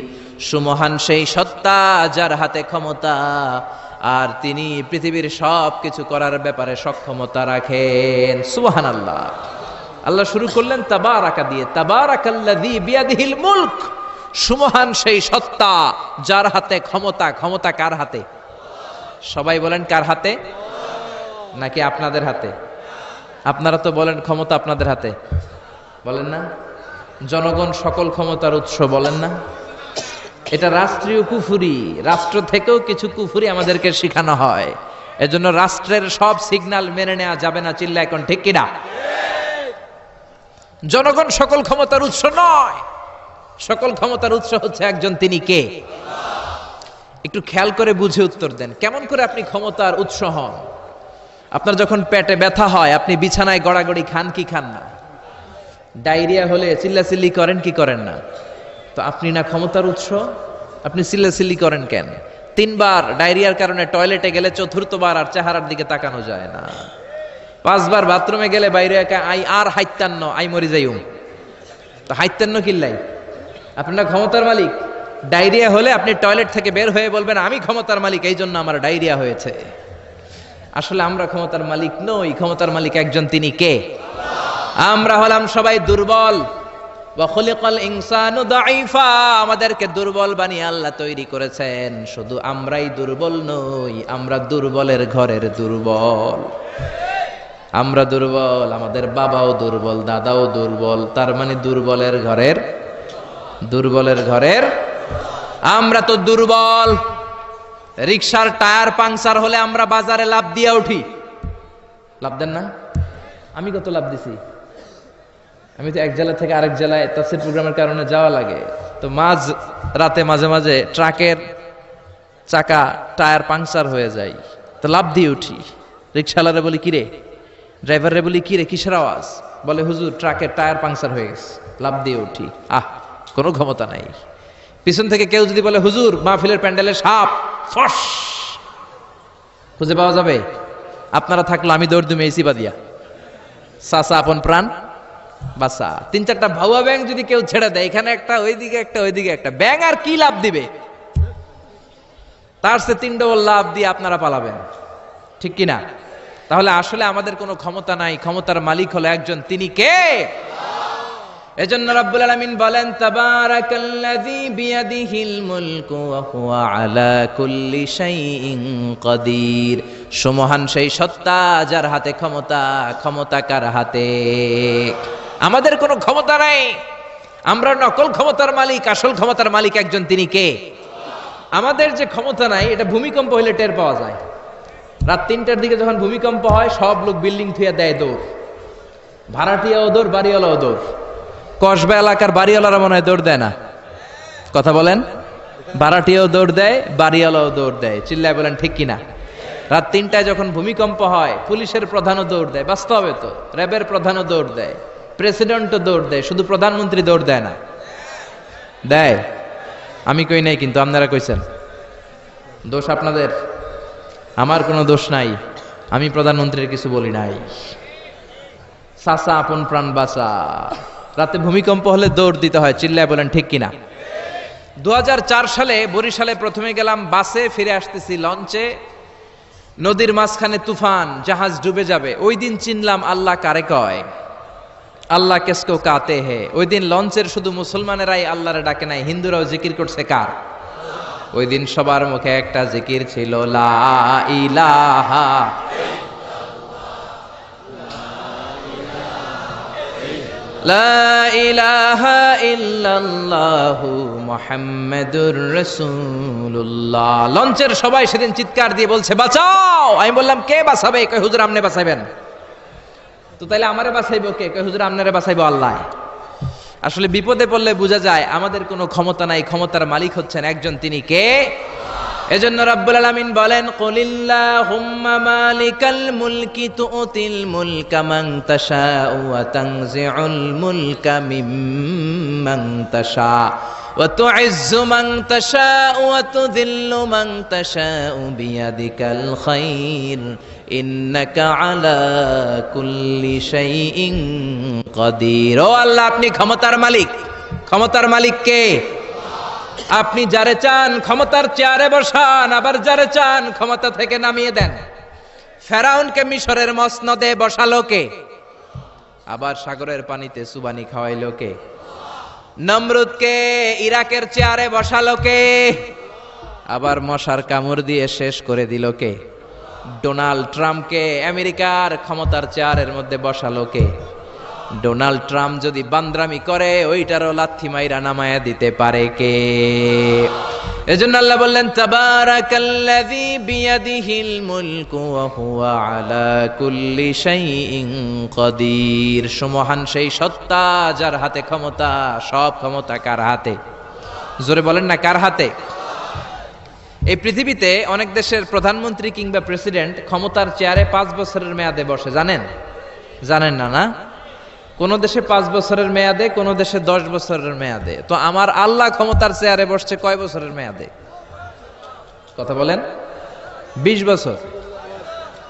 সুমহান সেই সত্তা যার হাতে ক্ষমতা, আর তিনি পৃথিবীর সব কিছু করার ব্যাপারে সক্ষমতা রাখেন। সুবহানাল্লাহ। আল্লাহ শুরু করলেন তাবারাকা দিয়ে, তাবারাকাল্লাযী বিয়াদিহিল মুলক। সুমহান সেই সত্তা যার হাতে ক্ষমতা। ক্ষমতা কার হাতে? সবাই বলেন, কার হাতে? নাকি আপনাদের হাতে? আপনারা তো বলেন ক্ষমতা আপনাদের হাতে, বলেন না? জনগণ সকল ক্ষমতার উৎস, বলেন না? এটা রাষ্ট্রীয় কুফুরি। রাষ্ট্র থেকেও কিছু কুফুরি আমাদেরকে শেখানো হয়। এজন্য রাষ্ট্রের সব সিগন্যাল মেনে নেওয়া যাবে না। চিল্লা এখন ঠিক কিনা? জনগণ সকল ক্ষমতার উৎস নয়। সকল ক্ষমতার উৎস হচ্ছে একজন, তিনি কে? একটু খেয়াল করে বুঝে উত্তর দেন। কেমন করে আপনি ক্ষমতার উৎস হন? আপনার যখন পেটে ব্যথা হয়, আপনি বিছানায় গড়াগড়ি খান কি খান না? ডায়রিয়া হলে চিল্লাচিল্লি করেন কি করেন না? তো আপনি না ক্ষমতার উৎস, আপনি চিল্লাচিল্লি করেন কেন? 3 বার ডায়রিয়ার কারণে টয়লেটে গেলে 4র্থবার আর চেহারার দিকে তাকানো যায় না। 5 বার বাথরুমে গেলে বাইরে একা আই আর হাইতান্ন, আই মরি যাইউম। তো হাইতান্ন কিল্লাই? আপনার ক্ষমতার মালিক। ডায়রিয়া হলে আপনি টয়লেট থেকে বের হয়ে বলবেন, আমি ক্ষমতার মালিক, এই জন্য আমার ডায়রিয়া হয়েছে। আসলে আমরা ক্ষমতার মালিক নই। ক্ষমতার মালিক একজন, তিনি কে? আমরা হলাম সবাই দুর্বল। ওয়া খুলিকাল ইনসানু দাঈফা। আমাদেরকে দুর্বল বানিয়ে আল্লাহ তৈরি করেছেন। শুধু আমরাই দুর্বল নই, আমরা দুর্বলের ঘরের দুর্বল। আমরা দুর্বল, আমাদের বাবাও দুর্বল, দাদাও দুর্বল। তার মানে দুর্বলের ঘরের, দুর্বলের ঘরের আমরা তো দুর্বল। রিকশার টায়ার পাংচার হলে আমরা বাজারে লাভ দিয়ে উঠি, লাভ দেন না? আমি কত লাভ দিছি? আমি তো এক জেলা থেকে আরেক জেলায় তাফসীর প্রোগ্রামের কারণে যাওয়া লাগে। তো মাঝ রাতে মাঝে মাঝে ট্রাকের চাকা টায়ার পাংচার হয়ে যায়, তো লাভ দিয়ে উঠি। রিকশাওয়ালারে বলি, কিরে? ড্রাইভারে বলি, কিরে কিসের আওয়াজ? বলে, হুজুর ট্রাকের টায়ার পাংচার হয়ে গেছে। লাভ দিয়ে উঠি। কোনো ক্ষমতা নাই। পিছন থেকে কেউ যদি বলে, হুজুর মাহফিলের প্যান্ডেলে সাপ, ফস, খুঁজে পাওয়া যাবে? আপনারা থাকলে আমি দৌড় দিমে এসি বাদিয়া, চাচা আপন প্রাণ বাসা। 3-4টা ভাউয়া ব্যাং যদি কেউ ছেড়ে দেয়, এখানে একটা ওইদিকে একটা ওইদিকে একটা, ব্যাং আর কি লাভ দিবে? তার সে 3 ডবল লাভ দিয়ে আপনারা পালাবেন, ঠিক কিনা? তাহলে আসলে আমাদের কোনো ক্ষমতা নাই, ক্ষমতার মালিক হলো একজন, তিনি কে? এজন্য রব্বুল আলামিন বলেন, তাবারাকাল্লাযী বিয়াদিহিল মুলকু ওয়া হুয়া আলা কুল্লি শাইইন কাদির। সুমহান সেই সত্তা যার হাতে ক্ষমতা, ক্ষমতা কার হাতে? আমাদের কোনো ক্ষমতা নাই, আমরা নকল ক্ষমতার মালিক, আসল ক্ষমতার মালিক একজন, তিনি কে? আমাদের যে ক্ষমতা নাই, এটা ভূমিকম্প হলে টের পাওয়া যায়। রাত 3টার দিকে যখন ভূমিকম্প হয়, সব লোক বিল্ডিং থুয়া দেয় দৌড়, ভাড়াটিয়াও দৌড়, বাড়িওয়ালাও দৌড়। কসবা এলাকার বাড়িওয়ালারা মনে হয় দৌড় দেয় না, কথা বলেন? ভাড়াটিয়াও দৌড় দেয়, বাড়িওয়ালাও দৌড় দেয়। চিল্লায় বলেন ঠিক কিনা? রাত 3টায় যখন ভূমিকম্প হয়, পুলিশের প্রধানও দৌড় দেয়, বাস্তবে তো র্যাবের প্রধানও দৌড় দেয়, প্রেসিডেন্টও দৌড় দেয়, শুধু প্রধানমন্ত্রী দৌড় দেয় না। দেয়? আমি কই নাই, কিন্তু আপনারা কইছেন। দোষ আপনাদের, আমার কোনো দোষ নাই, আমি প্রধানমন্ত্রীর কিছু বলি নাই। চাচা আপন প্রাণ বাঁচা। রাতে ভূমিকম্প হলে দৌড় দিতে হয়, চিল্লায় বলেন ঠিক কিনা? 2004 সালে বরিশালে প্রথমে গেলাম বাসে, ফিরে আসতেছি লঞ্চে, নদীর মাঝখানে তুফান, জাহাজ ডুবে যাবে। ওই দিন চিনলাম আল্লাহ কারে কয়, আল্লাহ কেসকো কাতে হে। ওই দিন লঞ্চের শুধু মুসলমানেরাই আল্লাহরে ডাকে নাই, হিন্দুরাও জিকির করছে কার? ওই দিন সবার মুখে একটা জিকির ছিল, লা ইলাহা লা ইলাহা ইল্লাল্লাহু মুহাম্মাদুর রাসূলুল্লাহ। লঞ্চের সবাই সেদিন চিৎকার দিয়ে বলছে, বাঁচাও। আমি বললাম, কে বাঁচাবে? কয় হুজুর আপনি বাঁচাবেন। তো তাইলে আমারে বাঁচাইবো কে? কয় হুজুর আপনারে বাঁচাইবো আল্লাহ। আসলে বিপদে পড়লে বোঝা যায় আমাদের কোনো ক্ষমতা নাই, ক্ষমতার মালিক হচ্ছেন একজন, তিনি কে? এজন্য রাব্বুল আলামিন বলেন, কুলিল্লাহুম্মা মালিকাল মুলকি তুতিল মুলকা মান তাশাউ ওয়া তানজিউল মুলকা মিম্মান তাশা ওয়া তুইজ্জু মান তাশাউ ওয়া তুযিল্লু মান তাশাউ বিয়াদিকাল খায়র ইন্নাকা আলা কুল্লি শাইইন কাদির। ও আল্লাহ, আপনি ক্ষমতার মালিক। ক্ষমতার মালিক কে? আপনি যারে চান ক্ষমতার চেয়ারে বসান, আবার যারে চান ক্ষমতা থেকে নামিয়ে দেন। ফেরাউনকে মিশরের মসনদে বসালো কে? আবার সাগরের পানিতে সুবানি খাওয়াইলো কে? নমরুদকে ইরাকের চেয়ারে বসালো কে? আবার মশার কামড় দিয়ে শেষ করে দিল কে? ডোনাল্ড ট্রাম্পকে আমেরিকার ক্ষমতার চেয়ারের মধ্যে বসালো কে? ডোনাল্ড ট্রাম্প যদি বান্দ্রামি করে, ওইটারও লাথি মাইরা নামায়া দিতে পারে কে? এজন্য আল্লাহ বললেন, তাবারাকাল্লাযী বিয়াদিহিল মুলকু ওয়া হুয়া আলা কুল্লি শাইইন কাদির। সুমহান সেই সত্তা যার হাতে ক্ষমতা, সব ক্ষমতা কার হাতে? জোরে বলেন না, কার হাতে? এই পৃথিবীতে অনেক দেশের প্রধানমন্ত্রী কিংবা প্রেসিডেন্ট ক্ষমতার চেয়ারে 5 বছরের মেয়াদে বসে, জানেন? জানেন না? না, কোন দেশে 5 বছরের মেয়াদে, কোন দেশে 10 বছরের মেয়াদে। তো আমার আল্লাহ ক্ষমতার চেয়ারে বসছে কয় বছরের মেয়াদে? কথা বলেন। 20 বছর,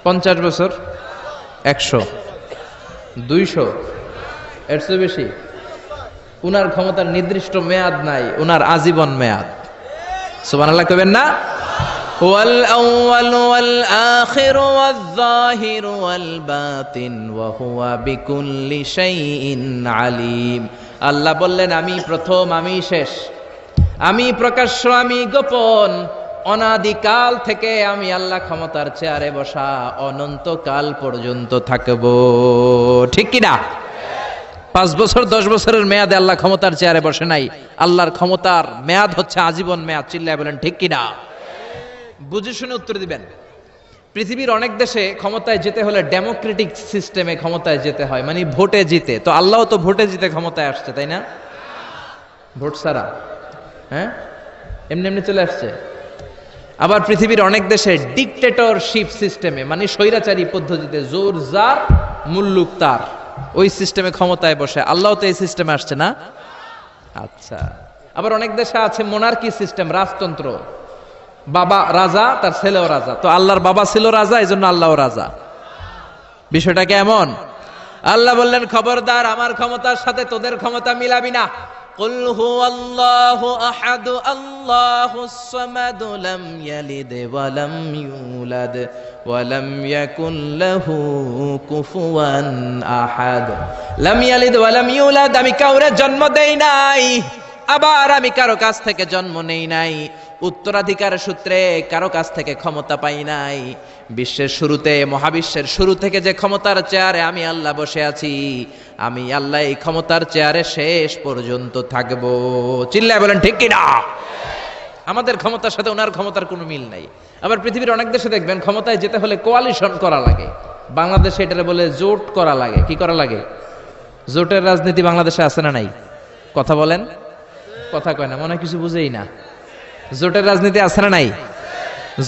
50 বছর, 100, 200, এর চেয়ে বেশি? উনার ক্ষমতার নির্দিষ্ট মেয়াদ নাই, উনার আজীবন মেয়াদ। সুবহানাল্লাহ কইবেন না? ওয়াল আউয়াল ওয়াল আখির ওয়াল যাহির ওয়াল বাতিন ওয়া হুয়া বিকুল্লি শাইইন আলিম। আল্লাহ বললেন, আমি প্রথম, আমি শেষ, আমি প্রকাশ্য, আমি গোপন। অনাদিকাল থেকে আমি আল্লাহ ক্ষমতার চেয়ারে বসা, অনন্তকাল পর্যন্ত থাকব। ঠিক কিনা? 5 বছর 10 বছরের মেয়াদে আল্লাহ ক্ষমতার চেয়ারে বসে নাই। আল্লাহর ক্ষমতার মেয়াদ হচ্ছে আজীবন মেয়াদ। চিল্লায় বলেন ঠিক কিনা? বুঝে শুনে উত্তর দিবেন। পৃথিবীর অনেক দেশে ক্ষমতায় যেতে হলে ডেমোক্রেটিক সিস্টেমে ক্ষমতায় যেতে হয়, মানে ভোটে জিতে। তো আল্লাহ তো ভোটে জিতে ক্ষমতায় আসছে, তাই না? ভোট ছাড়া, হ্যাঁ, এমনি এমনি চলে আসছে। আবার পৃথিবীর অনেক দেশে ডিকটেটরশিপ সিস্টেমে, মানে স্বৈরাচারী পদ্ধতিতে, জোর যার মুল্লুক তার, ওই সিস্টেমে ক্ষমতায় বসে। আল্লাহ তো এই সিস্টেমে আসছে না? আচ্ছা। আবার অনেক দেশে আছে মোনার্কি সিস্টেম, রাজতন্ত্র, বাবা রাজা, তার ছেলেও রাজা। তো আল্লাহর বাবা ছিল রাজা, এই জন্য আল্লাহও রাজা। বিষয়টা কেমন? আল্লাহ বললেন, খবরদার, আমার ক্ষমতার সাথে তোদের ক্ষমতা মিলাবি না। কুল হুয়াল্লাহু আহাদ আল্লাহুস সামাদ লাম ইয়ালিদ ওয়া লাম ইউলাদ ওয়া লাম ইয়াকুল লাহু কুফুয়ান আহাদ। লাম ইয়ালিদ ওয়া লাম ইউলাদ, আমি কাউরে জন্ম দেই নাই, আবার আমি কারো কাছ থেকে জন্ম নেই নাই, উত্তরাধিকার সূত্রে কারো কাছ থেকে ক্ষমতা পাই নাই। বিশ্বের শুরুতে, মহাবিশ্বের শুরু থেকে যে ক্ষমতার চেয়ারে আমি আল্লাহ বসে আছি, আমি আল্লাহ এই ক্ষমতার চেয়ারে শেষ পর্যন্ত থাকবো। চিল্লায় বলেন ঠিক কিনা? আমাদের ক্ষমতার সাথে ওনার ক্ষমতার কোনো মিল নাই। আবার পৃথিবীর অনেক দেশে দেখবেন ক্ষমতায় যেতে হলে কোয়ালিশন করা লাগে। বাংলাদেশে এটারে বলে জোট করা লাগে। কি করা লাগে? জোটের রাজনীতি বাংলাদেশে আছে না নাই? কথা বলেন, কথা কয় না, মনে হয় কিছু বুঝেই না। জোটের রাজনীতি আছে না নাই?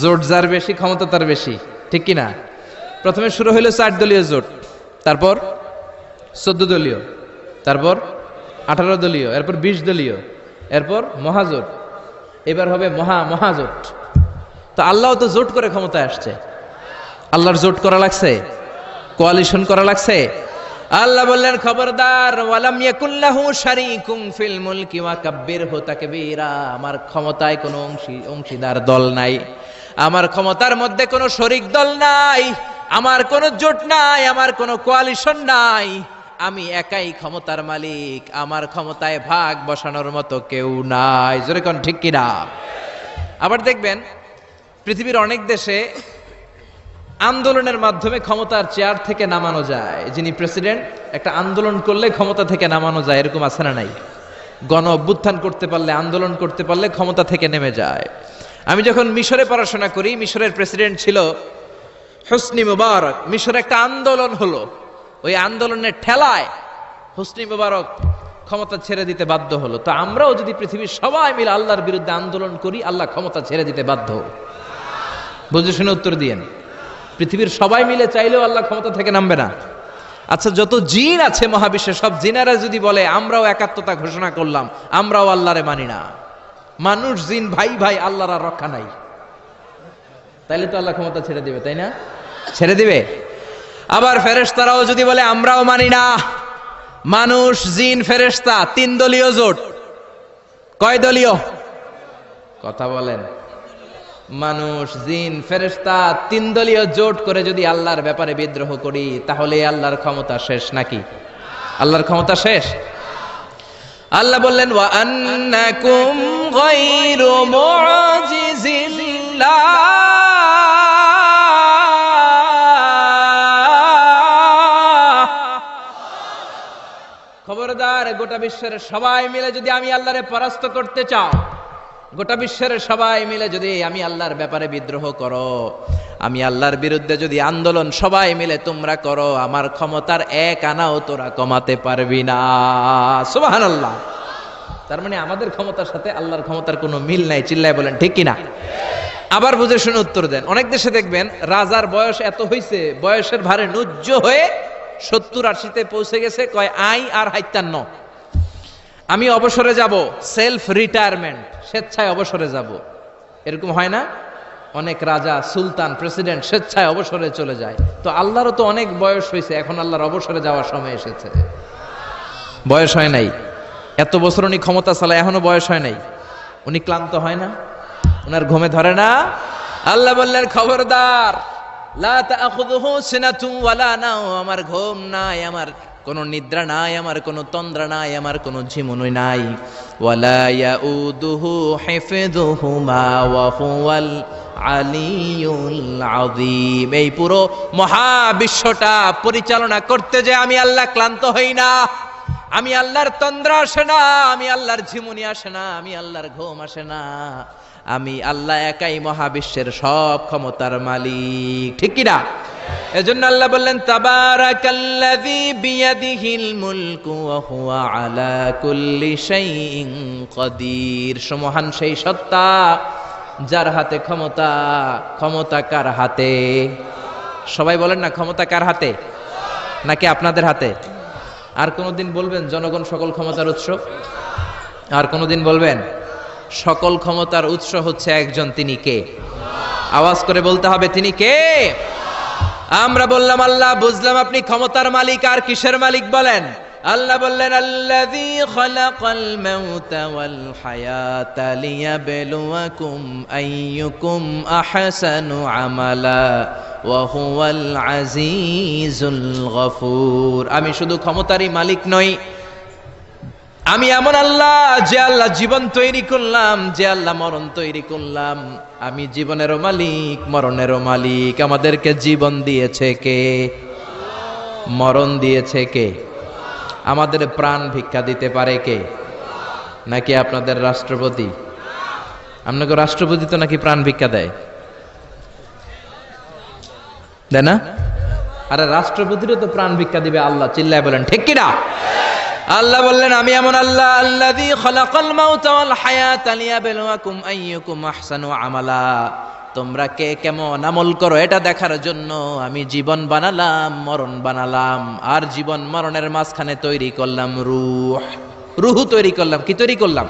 জোট যার বেশি ক্ষমতা তার বেশি, ঠিক কি না? প্রথমে শুরু হইলো 4 দলীয় জোট, তারপর 14 দলীয়, তারপর 18 দলীয়, এরপর 20 দলীয়, এরপর মহাজোট, এবার হবে মহাজোট। তো আল্লাহ তো জোট করে ক্ষমতায় আসছে। আল্লাহর জোট করা লাগছে, কোয়ালিশন করা লাগছে। আল্লাহ বললেন, খবরদার, ওয়ালাম ইয়াকুল্লাহু শারীকুম ফিল মুলকি ওয়া কাব্বিরহু তাকবীরা, আমার ক্ষমতায় কোনো অংশীদার দল নাই, আমার ক্ষমতার মধ্যে কোনো শরিক দল নাই, আমার কোনো জোট নাই, আমার কোনো কোয়ালিশন নাই, আমি একাই ক্ষমতার মালিক, আমার ক্ষমতায় ভাগ বসানোর মতো কেউ নাই। জোরে কোন ঠিক কিনা? আবার দেখবেন পৃথিবীর অনেক দেশে আন্দোলনের মাধ্যমে ক্ষমতার চেয়ার থেকে নামানো যায়। যিনি প্রেসিডেন্ট, একটা আন্দোলন করলে ক্ষমতা থেকে নামানো যায়, এরকম আছে না নাই? গণ অভ্যুত্থান করতে পারলে, আন্দোলন করতে পারলে ক্ষমতা থেকে নেমে যায়। আমি যখন মিশরে পড়াশোনা করি, মিশরের প্রেসিডেন্ট ছিল হোসনি মুবারক। মিশরে একটা আন্দোলন হলো, ওই আন্দোলনের ঠেলায় হোসনি মুবারক ক্ষমতা ছেড়ে দিতে বাধ্য হলো। তো আমরাও যদি পৃথিবীর সবাই মিলে আল্লাহর বিরুদ্ধে আন্দোলন করি, আল্লাহ ক্ষমতা ছেড়ে দিতে বাধ্য। বুঝে শুনে উত্তর দিয়েন। পৃথিবীর সবাই মিলে চাইলেও আল্লাহ ক্ষমতা থেকে নামবে না। আচ্ছা, যত জিন আছে মহাবিশ্বে, সব জিনেরা যদি বলে আমরাও একাত্মতা ঘোষণা করলাম, আমরাও আল্লাহরে মানি না, মানুষ জিন ভাই ভাই, আল্লাহর আর রক্ষা নাই, তাইলে তো আল্লাহ ক্ষমতা ছেড়ে দিবে, তাই না? ছেড়ে দিবে। আবার ফেরেশতারাও যদি বলে আমরাও মানি না, মানুষ জিন ফেরেশতা 3 দলীয় জোট। কয় দলীয়? কথা বলেন। মানুষ জিন ফেরেশতা 3 দলীয় জোট করে যদি আল্লাহর ব্যাপারে বিদ্রোহ করি, তাহলে আল্লাহর ক্ষমতা শেষ নাকি? আল্লাহর ক্ষমতা শেষ? আল্লাহ বললেন, ওয়া আন্নাকুম গায়রু মুআজিজিল্লাহ, খবরদার, গোটা বিশ্বের সবাই মিলে যদি আমি আল্লাহরে পরাস্ত করতে চাও, গোটা বিশ্বের সবাই মিলে যদি আমি আল্লাহর ব্যাপারে বিদ্রোহ করো, আমি আল্লাহর বিরুদ্ধে যদি আন্দোলন সবাই মিলে তোমরা করো, আমার ক্ষমতার 1 আনাও তোরা কমাতে পারবি না। সুবহানাল্লাহ। তার মানে আমাদের ক্ষমতার সাথে আল্লাহর ক্ষমতার কোনো মিল নাই। চিল্লায় বলেন ঠিক কিনা? আবার বুঝে শুনে উত্তর দেন। অনেক দেশে দেখবেন রাজার বয়স এত হইছে, বয়সের ভারে নুজ্জ হয়ে 70-80-তে পৌঁছে গেছে, কয় আই আর হাইতান ন, আমি অবসরে যাব, সেলফ রিটায়ারমেন্ট, স্বেচ্ছায় অবসরে যাব। এরকম হয় না? অনেক রাজা, সুলতান, প্রেসিডেন্ট স্বেচ্ছায় অবসরে চলে যায়। তো আল্লাহরও তো অনেক বয়স হয়েছে, এখন আল্লাহর অবসরে যাওয়ার সময় এসেছে। বয়স হয় নাই, এত বছর উনি ক্ষমতা চালায়, এখনো বয়স হয় নাই। উনি ক্লান্ত হয় না? ওনার ঘুমে ধরে না? আল্লাহ বললেন, খবরদার, লা তাখুযুহু সিনাতুন ওয়ালা নাওম, আমার ঘুম নাই, আমার কোনো নিদ্রা নাই, আমার কোনো তন্দ্রা নাই, আমার কোনো ঝিমুনি নাই। ওয়ালা ইয়াউদুহু হিফযুহুমা ওয়া হুয়াল আলিয়ুল আযীম। এই পুরো মহাবিশ্বটা পরিচালনা করতে যে আমি আল্লাহ ক্লান্ত হই না, আমি আল্লাহর তন্দ্রা আসে না, আমি আল্লাহর ঝিমুনি আসে না, আমি আল্লাহর ঘুম আসে না, আমি আল্লাহ একাই মহাবিশ্বের সব ক্ষমতার মালিক। ঠিক কি না? এজন্য আল্লাহ বললেন, তাবারাকাল্লাযী বিয়াদিহিল মুলকু ওয়া হুয়া আলা কুল্লি শাইইন কাদির। সুমহান সেই সত্তা যার হাতে ক্ষমতা। ক্ষমতা কার হাতে? সবাই বলেন না, ক্ষমতা কার হাতে? নাকি আপনাদের হাতে? আর কোনদিন বলবেন জনগণ সকল ক্ষমতার উৎস? আর কোনদিন বলবেন? সকল ক্ষমতার উৎস হচ্ছে একজন, তিনি কে? আওয়াজ করে বলতে হবে, তিনি কে? আমরা বললাম আল্লাহ, বুঝলাম আপনি ক্ষমতার মালিক, আর কিসের মালিক বলেন? আল্লাহ বললেন, আল্লাযী খালাকাল মাউতা ওয়াল হায়াতা লিয়াবলুয়াকুম আইয়ুকুম আহসানু আমালা ওয়া হুয়াল আজিজুল গফুর। আমি শুধু ক্ষমতারই মালিক নই, আমি এমন আল্লাহ যে আল্লাহ জীবন তৈরি করলাম, যে আল্লাহ মরণ তৈরি করলাম। আমি জীবনেরও মালিক, মরণেরও মালিক। আমাদেরকে জীবন দিয়েছে কে? মরণ দিয়েছে কে? আমাদের প্রাণ ভিক্ষা দিতে পারে কে? নাকি আপনাদের রাষ্ট্রপতি? আপনাকে রাষ্ট্রপতি তো নাকি প্রাণ ভিক্ষা দেয়, দেয় না? আরে রাষ্ট্রপতিরও তো প্রাণ ভিক্ষা দিবে আল্লাহ, চিল্লায় বলেন ঠিক কিনা? আল্লাহ বললেন, আমি এমন আল্লাহ, আল্লাযী খালাকাল মাউতা ওয়াল হায়াতা লিয়াবলুয়াকুম আইয়ুকুম আহসানু আমালা। তোমরা কে কেমন আমল করো এটা দেখার জন্য আমি জীবন বানালাম, মরণ বানালাম, আর জীবন মরণের মাঝখানে তৈরি করলাম রূহ। রূহ তৈরি করলাম। কি তৈরি করলাম?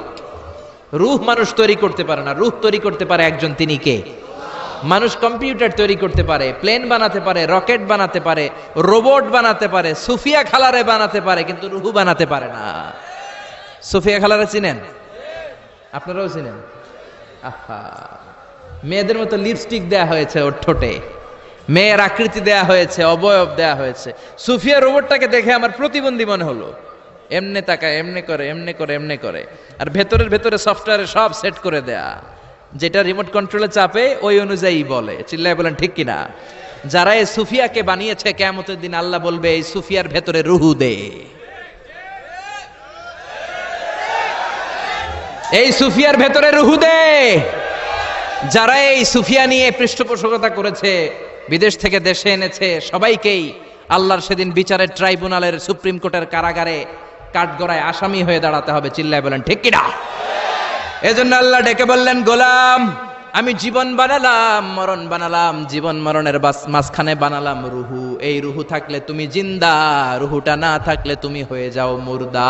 রূহ মানুষ তৈরি করতে পারে না, রূহ তৈরি করতে পারে একজন, তিনি কে? মানুষ কম্পিউটার তৈরি করতে পারে, প্লেন বানাতে পারে, রকেট বানাতে পারে, রোবট বানাতে পারে, সুফিয়া খালারে বানাতে পারে, কিন্তু রুহু বানাতে পারে না। সুফিয়া খালারে চিনেন? আপনারাও চিনেন? আহা, মেয়েদের মতো লিপস্টিক দেয়া হয়েছে ওর ঠোঁটে, মেয়ের আকৃতি দেয়া হয়েছে, অবয়ব দেয়া হয়েছে। সুফিয়া রোবটটাকে দেখে আমার প্রতিবন্ধী মনে হলো। এমনে তাকায়, এমনে করে, এমনে করে, এমনে করে, আর ভেতরে সফটওয়্যারে সব সেট করে দেয়া, যেটা রিমোট কন্ট্রোলে চাপে ওই অনুযায়ী বলে। চিল্লায় বলেন ঠিক কিনা? যারা এই সুফিয়াকে বানিয়েছে, কিয়ামতের দিন আল্লাহ বলবে, এই সুফিয়ার ভেতরে রুহু দে। এই সুফিয়ার ভেতরে রুহু দে। যারা এই সুফিয়া নিয়ে পৃষ্ঠপোষকতা করেছে, বিদেশ থেকে দেশে এনেছে, সবাইকেই আল্লাহর সেদিন বিচারের ট্রাইব্যুনালের, সুপ্রিম কোর্টের কারাগারে কাঠগড়ায় আসামি হয়ে দাঁড়াতে হবে। চিল্লায় বলেন ঠিক কিনা? এজন্য আল্লাহ ডেকে বললেন, গোলাম, আমি জীবন বানালাম, মরণ বানালাম, জীবন মরণের মাঝখানে বানালাম রুহু। এই রুহু থাকলে তুমি জিন্দা, রুহুটা না থাকলে তুমি হয়ে যাও মুর্দা।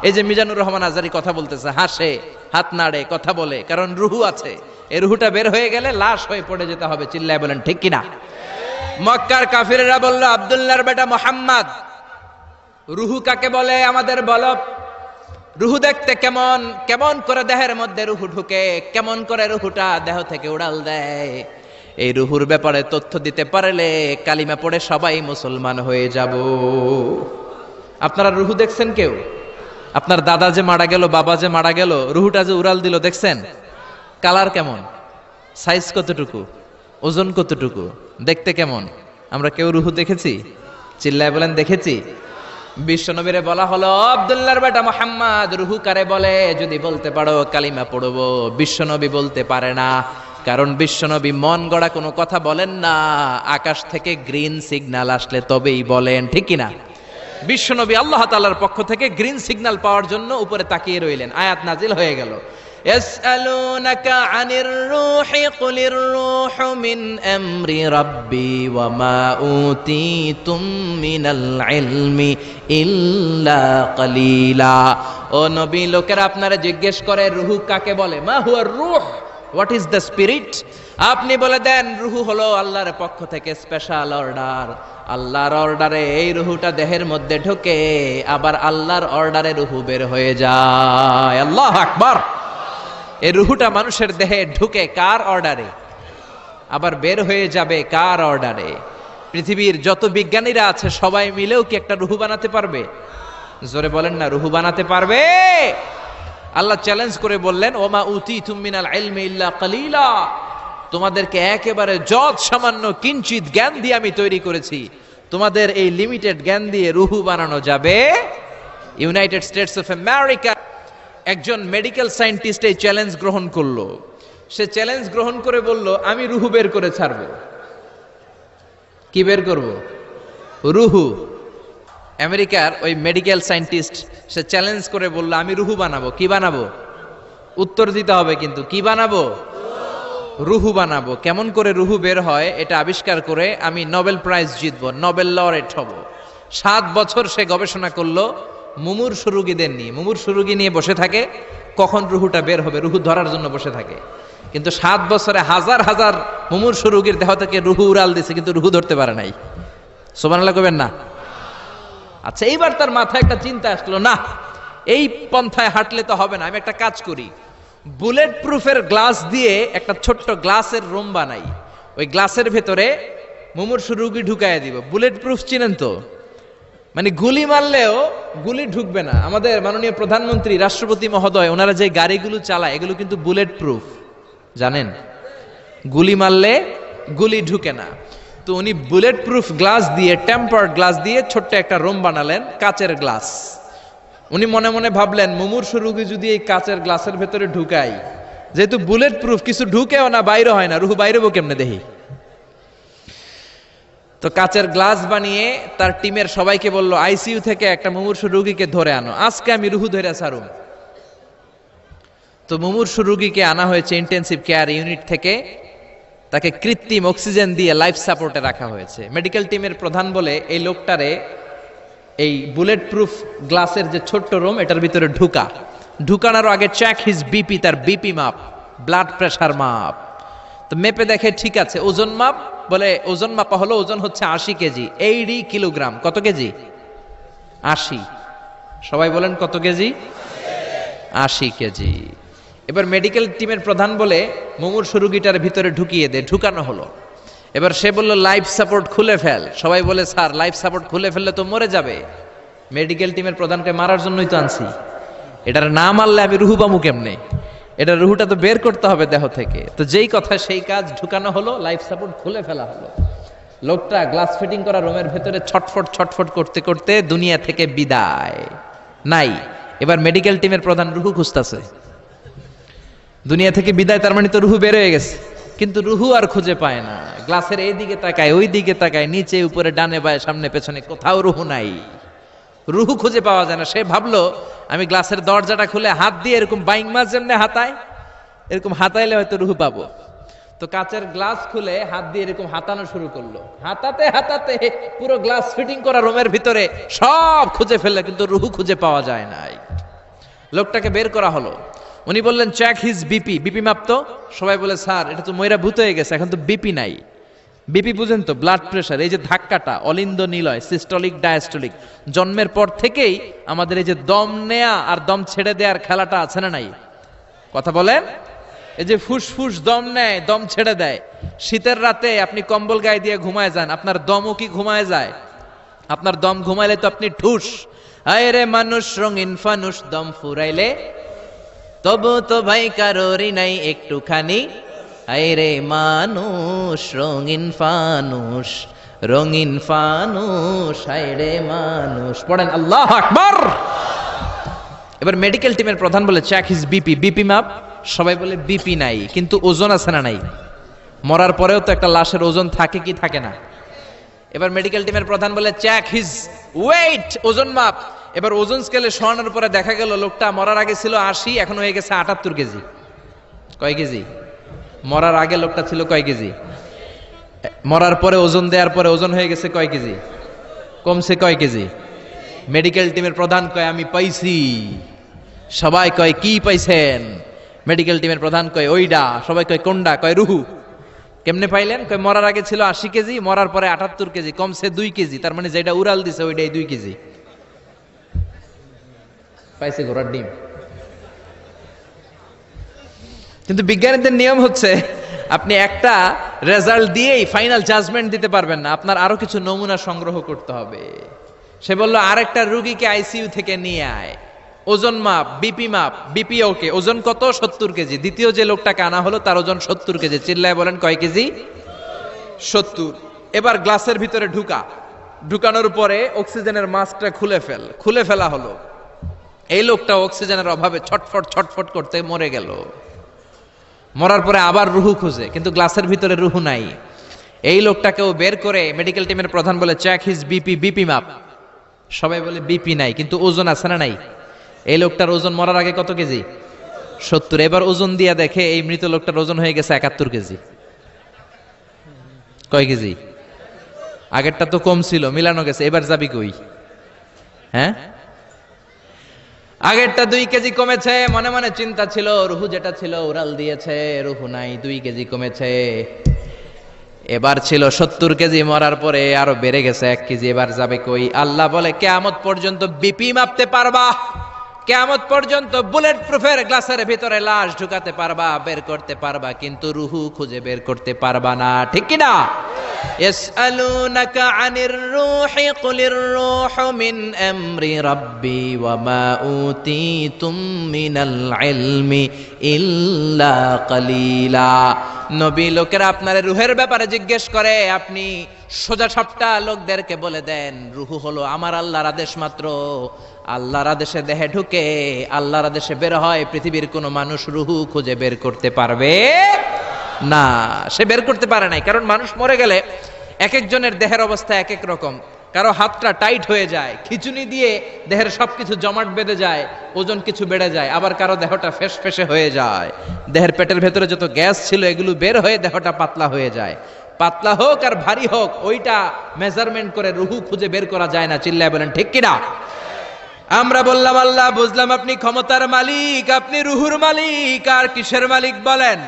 এই যে মিজানুর রহমান আজারি কথা বলতেছে, হাসে, হাত নাড়ে, কথা বলে, কারণ রুহু আছে। এই রুহুটা বের হয়ে গেলে লাশ হয়ে পড়ে যেতে হবে। চিল্লায় বলেন ঠিক কিনা? মক্কার কাফিররা বলল, আব্দুল্লাহর বেটা মুহাম্মদ, রুহু কাকে বলে আমাদের বলো। রুহু দেখতে কেমন, কেমন করে দেহের মধ্যে রুহু ঢুকে, কেমন করে রুহুটা দেহ থেকে উড়াল দেয়, এই রুহুর ব্যাপারে তথ্য দিতে পারলে কালিমা পড়ে সবাই মুসলমান হয়ে যাব। আপনারা রুহু দেখছেন কেউ? আপনার দাদা যে মারা গেল, বাবা যে মারা গেল, রুহুটা যে উড়াল দিল, দেখছেন? কালার কেমন, সাইজ কতটুকু, ওজন কতটুকু, দেখতে কেমন? আমরা কেউ রুহু দেখেছি? চিল্লায় বলেন দেখেছি। বিশ্বনবীরে বলা হলো, আব্দুল্লাহর বেটা মুহাম্মদ, রুহু কারে বলে? যদি বলতে পারো কালিমা পড়বো। বিশ্বনবী বলতে পারে না, কারণ বিশ্বনবী মন গড়া কোনো কথা বলেন না, আকাশ থেকে গ্রিন সিগন্যাল আসলে তবেই বলেন, ঠিক কিনা? বিশ্বনবী আল্লাহ তাআলার পক্ষ থেকে গ্রিন সিগন্যাল পাওয়ার জন্য উপরে তাকিয়ে রইলেন, আয়াত নাজিল হয়ে গেল। ইয়াসআলুনাকা আনির রূহি কুলির রূহু মিন আমরি রাব্বি ওয়া মা উতীতুম মিনাল ইলমি ইল্লা কালিলা। ও নবী, লোকেরা আপনারা জিজ্ঞেস করে রূহ কাকে বলে? মা হুয়ার রূহ, হোয়াট ইজ দ্য স্পিরিট? আপনি বলে দেন, রূহ হলো আল্লাহর পক্ষ থেকে স্পেশাল অর্ডার। আল্লাহর অর্ডারে এই রূহটা দেহের মধ্যে ঢোকে, আবার আল্লাহর অর্ডারে রূহ বের হয়ে যায়। আল্লাহু আকবার। এই রুহুটা মানুষের দেহে ঢুকে কার অর্ডারে, আবার বের হয়ে যাবে কার অর্ডারে? পৃথিবীর যত বিজ্ঞানীরা আছে সবাই মিলেও কি একটা রুহু বানাতে পারবে? জোরে বলেন না, রুহু বানাতে পারবে? আল্লাহ চ্যালেঞ্জ করে বললেন, ওমা উতীতুম মিনাল ইলমি ইল্লা কালিলা। তোমাদেরকে একেবারে যত সামান্য কিঞ্চিত জ্ঞান দিয়ে আমি তৈরি করেছি, তোমাদের এই লিমিটেড জ্ঞান দিয়ে রুহু বানানো যাবে? ইউনাইটেড স্টেটস অফ আমেরিকা একজন মেডিকেল সায়েন্টিস্ট এই চ্যালেঞ্জ গ্রহণ করলো। সে চ্যালেঞ্জ গ্রহণ করে বলল, আমি রুহু বের করে ছাড়ব। কি বের করব? রুহু। আমেরিকার ওই মেডিকেল সায়েন্টিস্ট সে চ্যালেঞ্জ করে বলল, আমি রুহু বানাবো। কি বানাবো? উত্তর দিতে হবে কিন্তু, কি বানাবো? রুহু বানাবো। কেমন করে রুহু বের হয় এটা আবিষ্কার করে আমি নোবেল প্রাইজ জিতবো, নোবেল লরেট হব। 7 বছর সে গবেষণা করলো মুমূর্ষু রোগীদের নিয়ে। মুমূর্ষু রোগী নিয়ে বসে থাকে, কখন রুহুটা বের হবে, রুহু ধরার জন্য বসে থাকে। কিন্তু 7 বছরে হাজার হাজার মুমূর্ষু রোগীর দেহ থেকে রুহু উড়াল দিছে, কিন্তু রুহু ধরতে পারে নাই। সুবহানাল্লাহ কইবেন না? আচ্ছা, এইবার তার মাথায় একটা চিন্তা আসলো, না এই পন্থায় হাঁটলে তো হবে না, আমি একটা কাজ করি, বুলেট প্রুফের গ্লাস দিয়ে একটা ছোট্ট গ্লাসের রুম বানাই, ওই গ্লাসের ভেতরে মুমূর্ষু রোগী ঢুকায় দিব। বুলেট প্রুফ চিনেন তো? মানে গুলি মারলেও গুলি ঢুকবে না। আমাদের মাননীয় প্রধানমন্ত্রী, রাষ্ট্রপতি মহোদয়, ওনারা যে গাড়িগুলো চালায় এগুলো কিন্তু বুলেট প্রুফ, জানেন? গুলি মারলে গুলি ঢুকে না। তো উনি বুলেট প্রুফ গ্লাস দিয়ে, টেম্পার্ড গ্লাস দিয়ে ছোট্ট একটা রুম বানালেন, কাচের গ্লাস। উনি মনে মনে ভাবলেন, মুমূর্ষু রোগী যদি এই কাচের গ্লাসের ভেতরে ঢুকাই, যেহেতু বুলেট প্রুফ, কিছু ঢুকেও না, বাইরে হয় না, রুহু বাইরেবো কেমনে দেখি। তো কাচের গ্লাস বানিয়ে তার টিমের সবাইকে বলল, আইসিইউ থেকে একটা মুমূর্ষু রোগীকে ধরে আনো, আজকে আমি রুহু ধরে ছাড়ুম। তো মুমূর্ষু রোগীকে আনা হয়েছে ইন্টেনসিভ কেয়ার ইউনিট থেকে, তাকে কৃত্রিম অক্সিজেন দিয়ে লাইফ সাপোর্টে রাখা হয়েছে। মেডিকেল টিমের প্রধান বলে, এই লোকটারে এই বুলেট প্রুফ গ্লাসের যে ছোট্ট রুম, এটার ভিতরে ঢুকানোর আগে চেক হিজ বিপি, তার বিপি মাপ, ব্লাড প্রেশার মাপ। তো মেপে দেখে ঠিক আছে। ওজন মাপ, বলে ওজন মাপা হলো, ওজন হচ্ছে 80 কেজি, 80 কিলোগ্রাম। কত কেজি? 80। সবাই বলেন কত কেজি? 80 কেজি। এবার মেডিকেল টিমের প্রধান বলে, মুমূর্ষু রোগীটার ভিতরে ঢুকিয়ে দে। ঢুকানো হলো। এবার সে বলল, লাইফ সাপোর্ট খুলে ফেল। সবাই বলে, স্যার লাইফ সাপোর্ট খুলে ফেললে তো মরে যাবে। মেডিকেল টিমের প্রধানকে মারার জন্যই তো আনছি, এটার না মারলে আমি রুহু পামু কেমনে? এটা রুহুটা তো বের করতে হবে দেহ থেকে। তো যেই কথা সেই কাজ, ঢুকানো হলো, লাইফ সাপোর্ট খুলে ফেলা হলো। লোকটা গ্লাস ফিটিং করা রুমের ভেতরে ছটফট ছটফট করতে করতে দুনিয়া থেকে বিদায় নাই। এবার মেডিকেল টিমের প্রধান রুহু খুঁজতেছে, দুনিয়া থেকে বিদায়, তার মানে তো রুহু বের হয়ে গেছে, কিন্তু রুহু আর খুঁজে পায় না। গ্লাসের এই দিকে তাকায়, ওই দিকে তাকায়, নিচে উপরে ডানে বায়ে সামনে পেছনে, কোথাও রুহু নাই। রুহু খুঁজে পাওয়া যায় না। সে ভাবলো, আমি গ্লাসের দরজাটা খুলে হাত দিয়ে এরকম বাইং মাছ যেমনি হাতায়, এরকম হাতাইলে হয়তো রুহু পাবো। তো কাচের গ্লাস খুলে হাত দিয়ে এরকম হাতানো শুরু করলো। হাতাতে হাতাতে পুরো গ্লাস ফিটিং করা রুমের ভিতরে সব খুঁজে ফেললে, কিন্তু রুহু খুঁজে পাওয়া যায় নাই। লোকটাকে বের করা হলো। উনি বললেন, চেক হিজ বিপি, বিপি মাপতো। সবাই বলে, স্যার এটা তো ময়রা ভূত হয়ে গেছে, এখন তো বিপি নাই। বিপি বুঝেন তো? Blood pressure. এই যে ধাক্কাটা, অলিন্দ নিলয়, সিস্টলিক ডায়াস্টলিক, জন্মের পর থেকেই আমাদের এই যে দম নেয়া আর দম ছেড়ে দেওয়ার খেলাটা আছে না নাই? কথা বলেন। এই যে ফুসফুস দম নেয়, দম ছেড়ে দেয়। শীতের রাতে আপনি কম্বল গায়ে দিয়ে ঘুমায় যান, আপনার দমও কি ঘুমায় যায়? আপনার দম ঘুমাইলে তো আপনি ঠুস। আয় রে মানুষ রঙিন ফানুষ, দম ফুরাইলে তবু তো ভাই কারোরই নাই একটুখানি। আয় রে মানুষ রঙিন ফানুষ, রঙিন ফানুষ, আয় রে মানুষ। পড়েন আল্লাহু আকবার। এবার মেডিকেল টিমের প্রধান বলে, চেক হিজ বিপি, বিপি মাপ। সবাই বলে বিপি নাই, কিন্তু ওজন আছে না নাই? মরার পরেও তো একটা লাশের ওজন থাকে কি থাকে না? এবার মেডিকেল টিমের প্রধান বলে, চেক হিজ ওয়েট, ওজন মাপ। এবার ওজন স্কেলে শোয়ানোর পরে দেখা গেল লোকটা মরার আগে ছিল 80, এখন হয়ে গেছে 78 কেজি। কয় কেজি? মরার আগে লোকটা ছিল কয় কেজি? মরার পরে ওজন দেওয়ার পরে ওজন হয়ে গেছে কয় কেজি? কমছে কয় কেজি? মেডিকেল টিমের প্রধান কয়, আমি পাইছি। সবাই কয়, কি পাইছেন? মেডিকেল টিমের প্রধান কয়, ওইডা। সবাই কয়, কোনডা? কয়, রুহু। কেমনে পাইলেন? কয়, মরার আগে ছিল 80 কেজি, মরার পরে 78 কেজি, কমছে 2 কেজি। তার মানে যেটা উড়াল দিছে ওইটাই 2 কেজি। পাইছে ঘোড়ার ডিম। কিন্তু বিজ্ঞানীদের নিয়ম হচ্ছে, আপনি একটা রেজাল্ট দিয়েই ফাইনাল জাজমেন্ট দিতে পারবেন না, আপনার আরো কিছু নমুনা সংগ্রহ করতে হবে। সে বলল, আরেকটা রোগীকে আইসিইউ থেকে নিয়ে আয়, ওজন মাপ, বিপি মাপ। বিপি ওকে, ওজন কত? 70 কেজি। দ্বিতীয় যে লোকটাকে আনা হলো তার ওজন 70 কেজি। চিল্লায় বলেন কয় কেজি? 70। এবার গ্লাসের ভিতরে ঢুকানোর পরে অক্সিজেনের মাস্কটা খুলে ফেলা হলো। এই লোকটা অক্সিজেনের অভাবে ছটফট ছটফট করতে মরে গেল। মরার পরে আবার রুহু খুঁজে, কিন্তু গ্লাসের ভিতরে রুহু নাই। এই লোকটাকেও বের করে মেডিকেল টিমের প্রধান বলে, চেক হিজ বিপি, বিপি মাপ। সবাই বলে বিপি নাই, কিন্তু ওজন আছে না নাই? এই লোকটার ওজন মরার আগে কত কেজি? 70। এবার ওজন দিয়া দেখে এই মৃত লোকটার ওজন হয়ে গেছে 71 কেজি। কয় কেজি? আগেরটা তো কম ছিল, মিলানো গেছে। এবার যাবি কই? হ্যাঁ, আগেরটা 2 কেজি কমেছে, মনে মনে চিন্তা ছিল রুহু যেটা ছিল উড়াল দিয়েছে, রুহু নাই, 2 কেজি কমেছে। এবার ছিল 70 কেজি, মরার পরে আরো বেড়ে গেছে 1 কেজি, এবার যাবে কই? আল্লাহ বলে কিয়ামত পর্যন্ত বিপি মাপতে পারবা, কিয়ামত পর্যন্ত বুলেট প্রুফের গ্লাসের ভিতরে লাশ ঢুকাতে পারবা, বের করতে পারবা, কিন্তু রুহু খুঁজে বের করতে পারবা না, ঠিক কি না? ইয়াসআলুনাকা আনির রূহি কুলির রূহু মিন আমরি রাব্বি ওয়া মা উতীতুম মিনাল ইলমি ইল্লা কালিলা। নবী লোকেরা আপনার রুহের ব্যাপারে জিজ্ঞেস করে, আপনি সোজা সাপটা লোকদেরকে বলে দেন রুহু হলো আমার আল্লাহর আদেশ মাত্র। আল্লাহর আদেশে দেহে ঢুকে, আল্লাহর আদেশে বের হয়। পৃথিবীর কোনো মানুষ রুহু খুঁজে বের করতে পারবে না, সে বের করতে পারে নাই। কারণ মানুষ মরে গেলে এক একজনের দেহের অবস্থা এক এক রকম। কারো হাতটা টাইট হয়ে যায়, খিচুনি দিয়ে দেহের সবকিছু জমাট বেঁধে যায়, ওজন কিছু বেড়ে যায়। আবার কারো দেহটা ফেসফেসে হয়ে যায়, দেহের পেটের ভেতরে যত গ্যাস ছিল এগুলো বের হয়ে দেহটা পাতলা হয়ে যায়। পাতলা হোক আর ভারী হোক, ওইটা মেজারমেন্ট করে রুহু খুঁজে বের করা যায় না। চিল্লায় বলেন ঠিক কিনা? আমরা বললাম আল্লাহ, বুঝলাম আপনি ক্ষমতার মালিক, আপনি রুহুর মালিক, আর কিসের মালিক বলেন?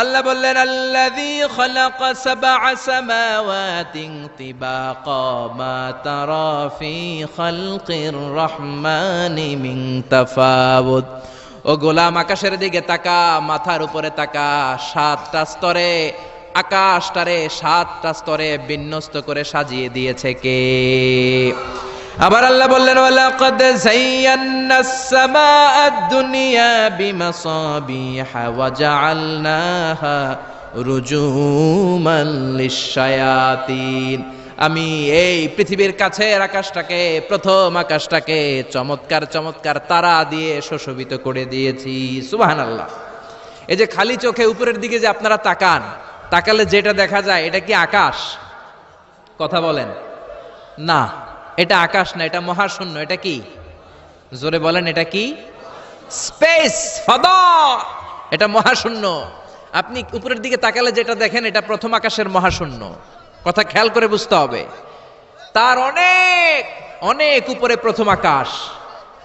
আল্লাহ বললেন আল্লাযী খালাকা সাবআ সামাওয়াতিন তিবাকা মা তারা ফি খালকির রহমানি মিন তাফাউত। ও গোলাম, আকাশের দিকে তাকা, মাথার উপরে তাকা, 7টা স্তরে আকাশটারে 7টা স্তরে বিন্যস্ত করে সাজিয়ে দিয়েছে কে? আবার আল্লাহ বললেন ওয়ালাকাদ যায়্যানাস সামাআদ দুনিয়া বিমাসাবিহা ওয়া জাআলনাহা রুজুমান লিশ-শায়াতিন। আমি এই পৃথিবীর কাছের আকাশটাকে, প্রথম আকাশটাকে চমৎকার চমৎকার তারা দিয়ে সুশোভিত করে দিয়েছি। সুবহানাল্লাহ। এই যে খালি চোখে উপরের দিকে যে আপনারা তাকান, তাকালে যেটা দেখা যায় এটা কি আকাশ? কথা বলেন না, এটা আকাশ না, এটা মহাশূন্য। এটা কি? জোরে বলেন, এটা কি? স্পেস, ফাদা। এটা মহাশূন্য। আপনি উপরের দিকে তাকালে যেটা দেখেন এটা প্রথম আকাশের মহাশূন্য। কথা খেয়াল করে বুঝতে হবে। তার অনেক অনেক উপরে প্রথম আকাশ,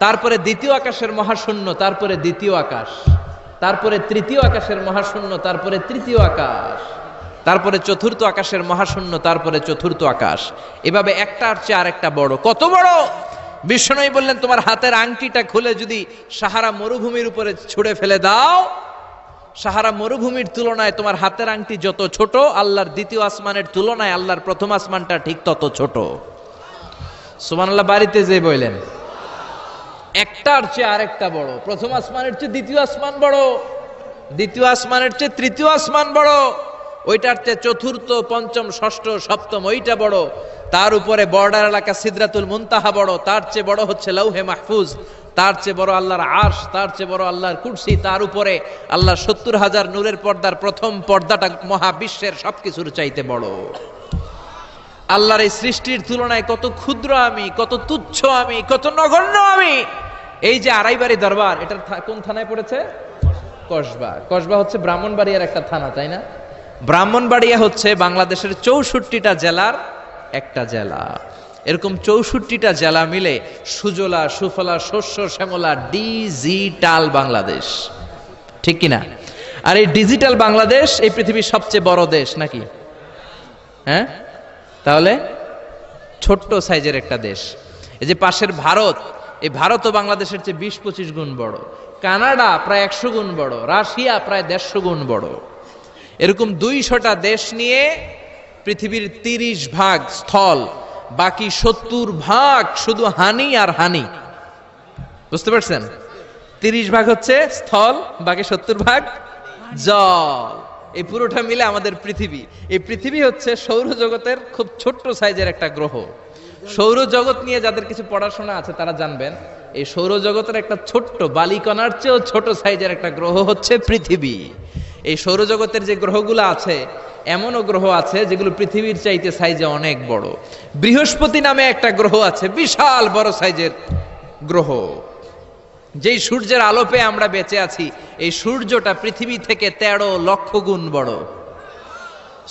তারপরে দ্বিতীয় আকাশের মহাশূন্য, তারপরে দ্বিতীয় আকাশ, তারপরে তৃতীয় আকাশের মহাশূন্য, তারপরে তৃতীয় আকাশ, তারপরে চতুর্থ আকাশের মহাশূন্য, তারপরে চতুর্থ আকাশ। এভাবে একটার চেয়ে আরেকটা বড়। কত বড়? বিষ্ণু বললেন তোমার হাতের আংটিটা খুলে যদি সাহারা মরুভূমির উপরে ছুঁড়ে ফেলে দাও, সাহারা মরুভূমির তুলনায় তোমার হাতের আংটি যত ছোট, আল্লাহর দ্বিতীয় আসমানের তুলনায় আল্লাহর প্রথম আসমানটা ঠিক তত ছোট। সুবহানাল্লাহ। বাড়িতে যে বললেন একটার চেয়ে আরেকটা বড়। প্রথম আসমানের চেয়ে দ্বিতীয় আসমান বড়, দ্বিতীয় আসমানের চেয়ে তৃতীয় আসমান বড়, ওইটার চেয়ে চতুর্থ, পঞ্চম, ষষ্ঠ, সপ্তম ওইটা বড়। তার উপরে বর্ডার এলাকা সিদরাতুল মুনতাহা বড়, তার চেয়ে বড় হচ্ছে লাউহে মাহফুজ, তার চেয়ে বড় আল্লাহর আরশ, তার চেয়ে বড় আল্লাহর কুরসি, তার উপরে আল্লাহর 70,000 নূরের পর্দার প্রথম পর্দাটা মহাবিশ্বের সবকিছুর চাইতে বড়। আল্লাহর এই সৃষ্টির তুলনায় কত ক্ষুদ্র আমি, কত তুচ্ছ আমি, কত নগণ্য আমি। এই যে আড়াইবাড়ি দরবার, এটার কোন থানায় পড়েছে? কসবা। কসবা হচ্ছে ব্রাহ্মণবাড়িয়ার একটা থানা, তাই না? ব্রাহ্মণবাড়িয়া হচ্ছে বাংলাদেশের 64টা জেলার একটা জেলা। এরকম 64টা জেলা মিলে সুজলা সুফলা শস্য শ্যামলা ডিজিটাল বাংলাদেশ, ঠিক কিনা? আর এই ডিজিটাল বাংলাদেশ এই পৃথিবীর সবচেয়ে বড় দেশ নাকি? হ্যাঁ, তাহলে ছোট্ট সাইজের একটা দেশ। এই যে পাশের ভারত, এই ভারতও বাংলাদেশের চেয়ে 20-25 গুণ বড়। কানাডা প্রায় 100 গুণ বড়, রাশিয়া প্রায় 150 গুণ বড়। এরকম 200টা দেশ নিয়ে পৃথিবীর 30 ভাগ স্থল, বাকি 70 ভাগ শুধু হানি আর হানি। বুঝতে পারছেন? 30 ভাগ হচ্ছে স্থল, বাকি 70 ভাগ জল। এই পুরোটা মিলে আমাদের পৃথিবী। এই পৃথিবী হচ্ছে সৌরজগতের খুব ছোট্ট সাইজের একটা গ্রহ। সৌরজগৎ নিয়ে যাদের কিছু পড়াশোনা আছে তারা জানবেন, এই সৌরজগতের একটা ছোট্ট বালিকণার চেয়েও ছোট সাইজের একটা গ্রহ হচ্ছে পৃথিবী। এই সৌরজগতের যে গ্রহগুলো আছে, এমনও গ্রহ আছে যেগুলো পৃথিবীর চাইতে সাইজে অনেক বড়। বৃহস্পতি নামে একটা গ্রহ আছে, বিশাল বড় সাইজের গ্রহ। যেই সূর্যের আলো পেয়ে আমরা বেঁচে আছি, এই সূর্যটা পৃথিবী থেকে 13 লক্ষ গুণ বড়।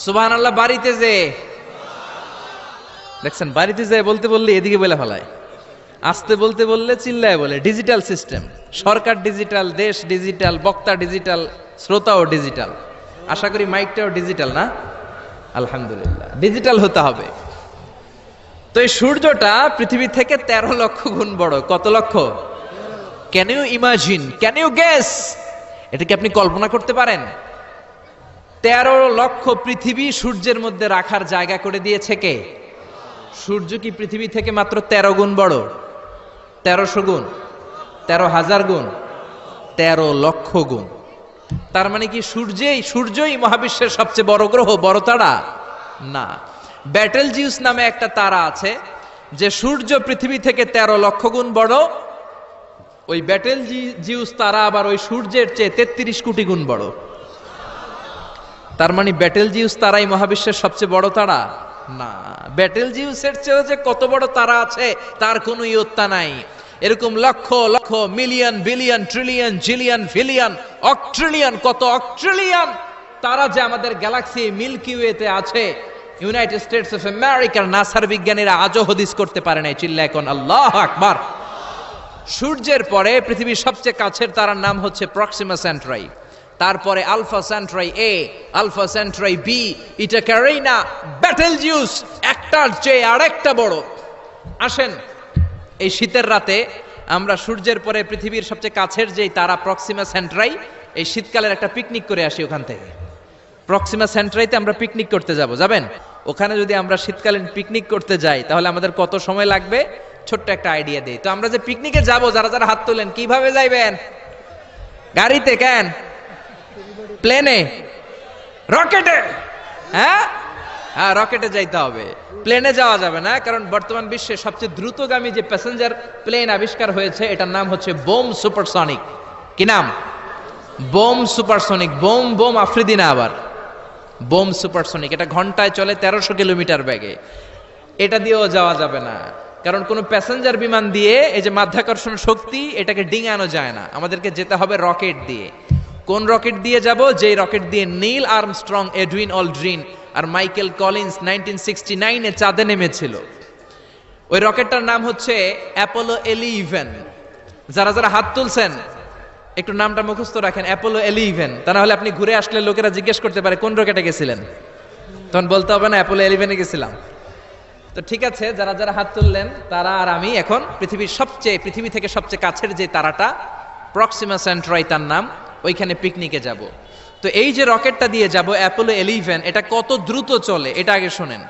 সুবহানাল্লাহ। বাড়িতে যে দেখছেন, বাড়িতে যে বলতে বললে এদিকে বলে ফেলায়। আস্তে বলতে বললে চিল্লায় বলে। ডিজিটাল সিস্টেম, সরকার ডিজিটাল, দেশ ডিজিটাল, বক্তা ডিজিটাল, শ্রোতাও ডিজিটাল। আশা করি মাইকটাও ডিজিটাল না? আলহামদুলিল্লাহ, ডিজিটাল হতে হবে। তো এই সূর্যটা পৃথিবী থেকে 13 লক্ষ গুণ বড়। কত লক্ষ? Can you imagine, can you guess? এটা কি আপনি কল্পনা করতে পারেন? 13 লক্ষ পৃথিবী সূর্যের মধ্যে রাখার জায়গা করে দিয়েছে কে? সূর্য কি পৃথিবী থেকে মাত্র 13 গুণ বড়? 1300 গুণ, 13,000 গুণ, 13 লক্ষ গুণ। তার মানে কি সূর্যই মহাবিশ্বের সবচেয়ে বড় গ্রহ, বড় তারা? না। ব্যাটেল জিউস নামে একটা তারা আছে, যে সূর্য পৃথিবী থেকে 13 লক্ষ গুণ বড়। ওই ব্যাটেল জিউস তারা আবার ওই সূর্যের চেয়ে 33 কোটি গুণ বড়। তার মানে ব্যাটেল জিউস তারাই মহাবিশ্বের সবচেয়ে বড় তারা? না। ব্যাটেল জিউসের চেয়েও যে কত বড় তারা আছে তার কোনো ইয়ত্তা নাই। এরকম lakh lakh, million, billion, trillion, zillion, ফিলিয়ন, অক্ট্রিলিয়ন, কত অক্ট্রিলিয়ন তারা যে আমাদের গ্যালাক্সি মিল্কি ওয়েতে আছে, ইউনাইটেড স্টেটস অফ আমেরিকার নাসার বিজ্ঞানীরা আজও হদিস করতে পারে নাই। চিল্লায় কোন আল্লাহু আকবার। সূর্যের পরে পৃথিবীর সবচেয়ে কাছের তারার নাম হচ্ছে প্রক্সিমা সেন্ট্রাই, তারপরে আলফা সেন্ট্রাই এ, আলফা সেন্ট্রাই বি, ইটা ক্যারিনা, ব্যাটেল জিউস, একটার চেয়ে আরেকটা বড়। আসেন এই শীতের রাতে আমরা সূর্যের পরে পৃথিবীর সবচেয়ে কাছের যেই তারা প্রক্সিমা সেন্ট্রাই, এই শীতকালের একটা পিকনিক করে আসি ওখান থেকে। প্রক্সিমা সেন্ট্রাইতে আমরা পিকনিক করতে যাব, যাবেন? ওখানে যদি আমরা শীতকালীন পিকনিক করতে যাই তাহলে আমাদের কত সময় লাগবে ছোট্ট একটা আইডিয়া দেই। তো আমরা যে পিকনিকে যাব, যারা যারা হাত তোলেন, কিভাবে যাইবেন? গাড়িতে? কেন? প্লেনে? রকেটে? হ্যাঁ, রকেটে যাইতে হবে, প্লেনে যাওয়া যাবে না। কারণ বর্তমান বিশ্বে সবচেয়ে দ্রুতগামী যে প্যাসেঞ্জার প্লেন আবিষ্কার হয়েছে এটার নাম হচ্ছে বোম সুপারসনিক। কি নাম? Bomb supersonic. Bomb bomb Afridi না, আবার বোম সুপারসনিক। এটা ঘন্টায় চলে 1300 কিলোমিটার বেগে। এটা দিয়েও যাওয়া যাবে না, কারণ কোনো প্যাসেঞ্জার বিমান দিয়ে এই যে মাধ্যাকর্ষণ শক্তি এটাকে ডিঙানো যায় না। আমাদেরকে যেতে হবে রকেট দিয়ে। কোন রকেট দিয়ে যাব? যেই রকেট দিয়ে নীল আর্মস্ট্রং, এডউইন অলড্রিন আর মাইকেল কলিন্স 1969-এ চাঁদে নেমেছিল। ওই রকেটটার নাম হচ্ছে অ্যাপোলো 11। যারা যারা হাত তুলছেন একটু নামটা মুখস্থ রাখেন, অ্যাপোলো 11। তা না হলে আপনি ঘুরে আসলে লোকেরা জিজ্ঞেস করতে পারে কোন রকেটে গেছিলেন, তখন বলতে হবে না অ্যাপোলো 11-এ গেছিলাম। তো ঠিক আছে, যারা যারা হাত তুললেন তারা আর আমি এখন পৃথিবী থেকে সবচেয়ে কাছের যে তারাটা প্রক্সিমা সেন্ট্রাই তার নাম, ওইখানে পিকনিকে যাব। তো এই যে রকেটটা দিয়ে যাব অ্যাপোলো 11, এটা কত দ্রুত চলে এটা আগে শোনেন।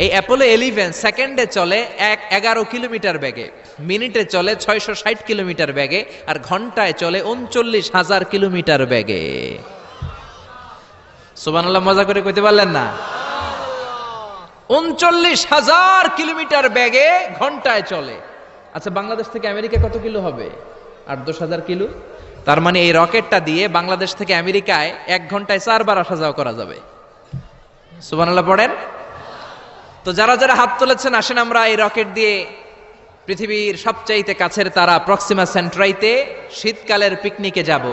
এই অ্যাপোলো 11 সেকেন্ডে চলে 11 কিলোমিটার বেগে, মিনিটে চলে 660 কিলোমিটার বেগে, আর ঘন্টায় চলে 39,000 কিলোমিটার বেগে। সুবহানাল্লাহ, মজা করে কইতে পারলেন না? 39,000 কিলোমিটার বেগে ঘন্টায় চলে। আচ্ছা, বাংলাদেশ থেকে আমেরিকা কত কিলো হবে? 8-10,000 কিলো। তার মানে এই রকেটটা দিয়ে বাংলাদেশ থেকে আমেরিকায় 1 ঘন্টায় 4 বার আসা যাওয়া করা যাবে। সুবহানাল্লাহ পড়েন। তো যারা যারা হাত তুলেছেন, আসেন আমরা এই রকেট দিয়ে পৃথিবীর সবচাইতে কাছের তারা প্রক্সিমা সেন্ট্রাইতে শীতকালের পিকনিকে যাব।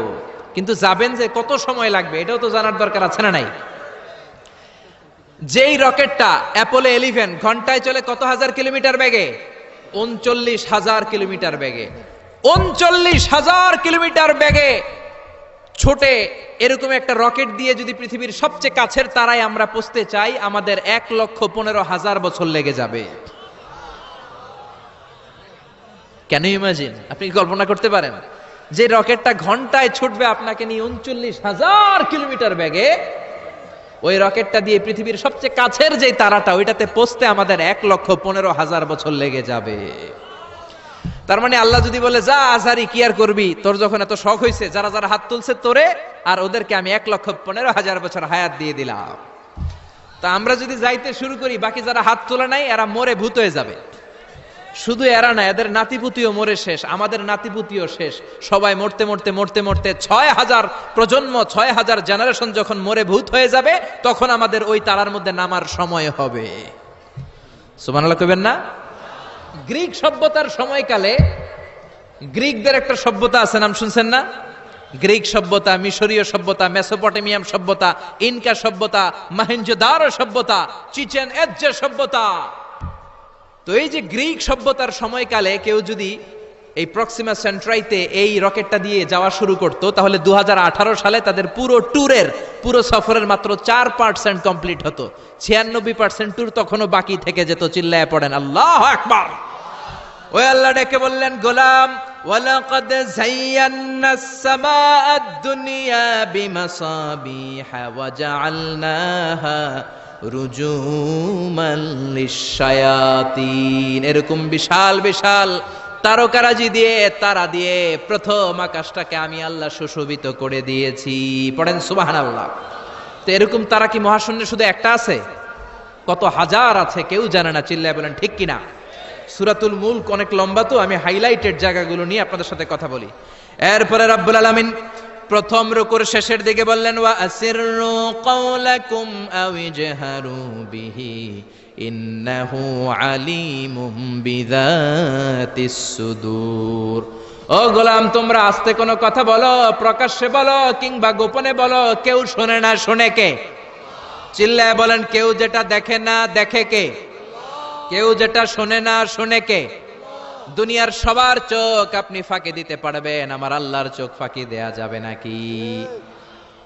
কিন্তু যাবেন যে কত সময় লাগবে এটাও তো জানার দরকার আছে না নাই? যেই রকেটটা অ্যাপোলো 11 ঘন্টায় চলে কত হাজার কিলোমিটার বেগে? 39,000 কিলোমিটার বেগে। 39,000 কিলোমিটার বেগে ছোটে এরকম একটা রকেট দিয়ে যদি পৃথিবীর সবচেয়ে কাছের তারায় আমরা পৌঁছতে চাই, আমাদের 1,15,000 বছর লেগে যাবে। Can you imagine? আপনি কল্পনা করতে পারেন যে রকেটটা ঘন্টায় ছুটবে আপনাকে নিয়ে 39,000 কিলোমিটার বেগে, ওই রকেটটা দিয়ে পৃথিবীর সবচেয়ে কাছের যে তারাটা ওইটাতে পৌঁছতে আমাদের 1,15,000 বছর লেগে যাবে। তার মানে আল্লাহ যদি বলে যা আজারি কি আর করবি, তোর যখন এত শখ হয়েছে, যারা যারা হাত তুলছে তোরে আর ওদেরকে আমি 1,15,000 বছর হায়াত দিয়ে দিলাম। তা আমরা যদি যাইতে শুরু করি, বাকি যারা হাত তোলে নাই এরা মরে ভূত হয়ে যাবে। শুধু এরা না, এদের নাতিপুতিও মরে শেষ, আমাদের নাতিপুতিও শেষ। সবাই মরতে মরতে মরতে মরতে 6,000 প্রজন্ম, 6,000 জেনারেশন যখন মরে ভূত হয়ে যাবে, তখন আমাদের ওই তারার মধ্যে নামার সময় হবে। সুবহানাল্লাহ কইবেন না? গ্রিক সভ্যতার সময়কালে গ্রিকদের একটা সভ্যতা আছে, নাম শুনছেন না? গ্রিক সভ্যতা, মিশরীয় সভ্যতা, মেসোপটেমিয়াম সভ্যতা, ইনকা সভ্যতা, মহেঞ্জোদারো সভ্যতা, চিচেন এৎজে সভ্যতা। তো এই যে গ্রিক সভ্যতার সময়কালে কেউ যদি এই প্রক্সিমা সেন্ট্রাইতে এই রকেটটা দিয়ে যাওয়া শুরু করতো, তাহলে 2018 সালে তাদের পুরো সফরের মাত্র 4% কমপ্লিট হতো। 96% ট্যুর তখনও বাকি থেকে যেত। চিল্লায় পড়েন আল্লাহু আকবার। ওই আল্লাহ ডেকে বললেন, গোলাম ওয়ালাকাদ যায়্যানাস সামাআদ দুনিয়া বিমাসাবিহা ওয়া জাআলনাহা রুজুমান লিশ-শায়াতিন। এরকম বিশাল বিশাল তারকারাজি দিয়ে, তারা দিয়ে প্রথম আকাশটাকে আমি আল্লাহ সুশোভিত করে দিয়েছি। পড়েন সুবহানাল্লাহ। তো এরকম তারা কি মহাশূন্যে শুধু একটা আছে? কত হাজার আছে কেউ জানে না। চিল্লায় বলেন ঠিক কিনা? সূরাতুল মুলক অনেক লম্বা, তো আমি হাইলাইটেড জায়গাগুলো নিয়ে আপনাদের সাথে কথা বলি। এরপরে রব্বুল আলামিন প্রথম রুকুর শেষের দিকে বললেন, ওয়া আসিররু কাওলাকুম আও ইজহারু বিহি ইন্নাহু আলিমুম বিযাতিস সুদূর। ও গোলাম, তোমরা আস্তে কোনো কথা বলো, প্রকাশ্যে বলো কিংবা গোপনে বলো, কেউ শোনে না, শোনে কে? চিল্লায় বলেন, কেউ যেটা দেখে না দেখে কে? কেউ যেটা শোনে না শোনে কে? দুনিয়ার সবার চোখ আপনি ফাঁকি দিতে পারবেন, আমার আল্লাহর চোখ ফাঁকি দেয়া যাবে নাকি?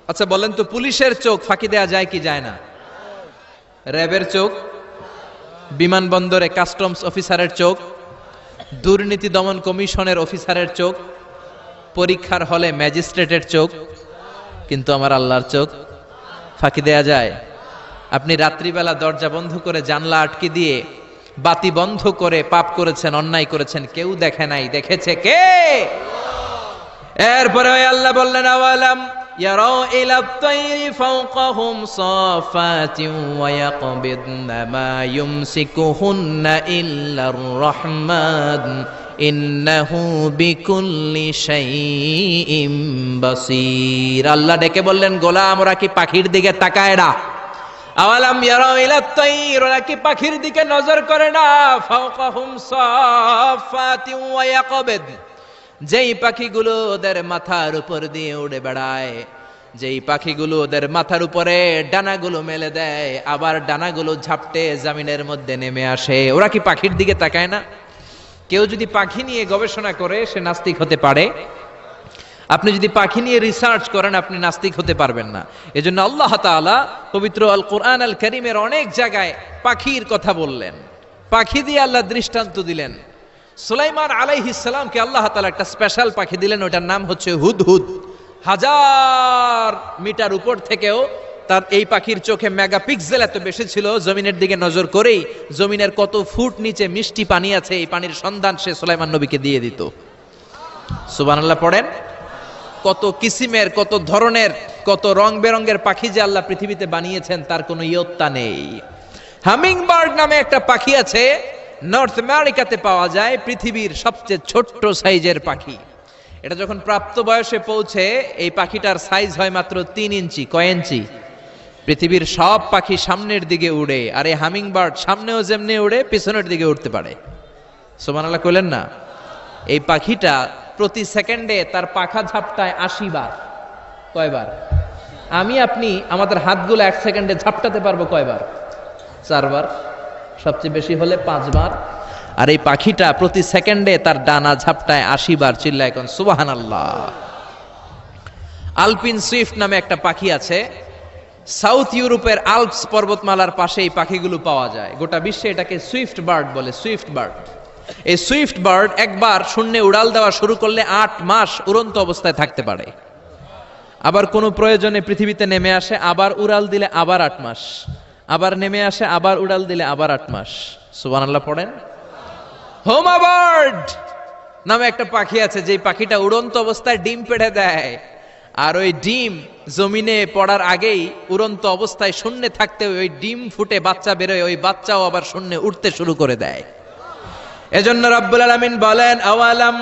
আচ্ছা বলেন তো, পুলিশের চোখ ফাঁকি দেয়া যায় কি যায় না? র্যাবের চোখ, বিমানবন্দরে কাস্টমস অফিসারের চোখ, দুর্নীতি দমন কমিশনের অফিসারের চোখ, পরীক্ষার হলে ম্যাজিস্ট্রেটের চোখ, কিন্তু আমার আল্লাহর চোখ ফাঁকি দেয়া যায়? আপনি রাত্রিবেলা দরজা বন্ধ করে জানলা আটকে দিয়ে বাতি বন্ধ করে পাপ করেছেন, অন্যায় করেছেন, কেউ দেখে নাই, দেখেছে কে? এরপরে আল্লাহ বললেন, আওয়ালাম ইয়ারাউ ইলাত তায়রি ফাওকাহুম সাফাতিন ওয়া ইয়াকবিদনা মা ইউমসিকুহুন্না ইল্লার রাহমান ইন্নাহু বিকুল্লি শাইইম বাসীর। আল্লাহ ডেকে বললেন, গোলাম ওরা কি পাখির দিকে তাকায় না? আওয়ালাম ইয়ারাউ ইলাত তায়র, ওরা কি পাখির দিকে নজর করে না? ফাওকাহুম সাফাতিন ওয়া ইয়াকবিদ, যেই পাখিগুলো ওদের মাথার উপর দিয়ে উড়ে বেড়ায়, যেই পাখিগুলো ওদের মাথার উপরে ডানাগুলো মেলে দেয়, আবার ডানাগুলো ঝাপটে জমিনের মধ্যে নেমে আসে, ওরা কি পাখির দিকে তাকায় না? কেউ যদি পাখি নিয়ে গবেষণা করে সে নাস্তিক হতে পারে। আপনি যদি পাখি নিয়ে রিসার্চ করেন আপনি নাস্তিক হতে পারবেন না। এজন্য আল্লাহ তাআলা পবিত্র আল কোরআন আল কারীমের অনেক জায়গায় পাখির কথা বললেন, পাখি দিয়ে আল্লাহ দৃষ্টান্ত দিলেন। সুলাইমান আলাইহিস সালামকে আল্লাহ তাআলা একটা স্পেশাল পাখি দিলেন, ওটার নাম হচ্ছে হুদহুদ। 1000 মিটার উপর থেকেও তার এই পাখির চোখে মেগাপিক্সেল এত বেশি ছিল, জমিনের দিকে নজর করেই জমিনের কত ফুট নিচে মিষ্টি পানি আছে এই পানির সন্ধান সে সুলাইমান নবীকে দিয়ে দিত। সুবহানাল্লাহ পড়েন। কত কিসিমের, কত ধরনের, কত রং বেরঙের পাখি যে আল্লাহ পৃথিবীতে বানিয়েছেন তার কোনো ইয়ত্তা নেই। হামিংবার্ড নামে একটা পাখি আছে, নর্থ আমেরিকাতে পাওয়া যায়, পৃথিবীর সবচেয়ে ছোট্ট সাইজের পাখি। এটা যখন প্রাপ্ত বয়সে পৌঁছে এই পাখিটার সাইজ হয় মাত্র 3 ইঞ্চি। কয় ইঞ্চি? পৃথিবীর সব পাখি সামনের দিকে উড়ে, আর এই হামিংবার্ড সামনেও যেমনি উড়ে পিছনের দিকে উঠতে পারে। সুবহানাল্লাহ কইলেন না? এই পাখিটা প্রতি সেকেন্ডে তার পাখা ঝাপটায় 80 বার। কয়বার? আমি আপনি আমাদের হাতগুলো 1 সেকেন্ডে ঝাপটাতে পারবো কয়বার? 4 বার, সবচেয়ে বেশি হলে 5 বার। আর এই পাখিটা প্রতি সেকেন্ডে তার ডানা ঝাপটায় 80 বার। চিল্লায় এখন সুবহানাল্লাহ। আলপিন সুইফট নামে একটা পাখি আছে, সাউথ ইউরোপের আল্পস পর্বতমালার পাশে এই পাখিগুলো পাওয়া যায়। গোটা বিশ্বে এটাকে সুইফট বার্ড বলে, সুইফট বার্ড। এই সুইফট বার্ড একবার শূন্যে উড়াল দেওয়া শুরু করলে 8 মাস উড়ন্ত অবস্থায় থাকতে পারে। আবার কোনো প্রয়োজনে পৃথিবীতে নেমে আসে, আবার উড়াল দিলে আবার 8 মাস, আবার নেমে আসে, আবার উড়াল দিলে আবার 8 মাস। সুবহানাল্লাহ পড়েন। হোমা বার্ড নামে একটা পাখি আছে, যে পাখিটা উড়ন্ত অবস্থায় ডিম পেড়ে দেয়, আর ওই ডিম জমিনে পড়ার আগেই উড়ন্ত অবস্থায় শূন্যে থাকতে ওই ডিম ফুটে বাচ্চা বেরোয়, ওই বাচ্চাও আবার শূন্যে উঠতে শুরু করে দেয়। এজন্য রব্বুল আলামিন বলেন, আওয়ালাম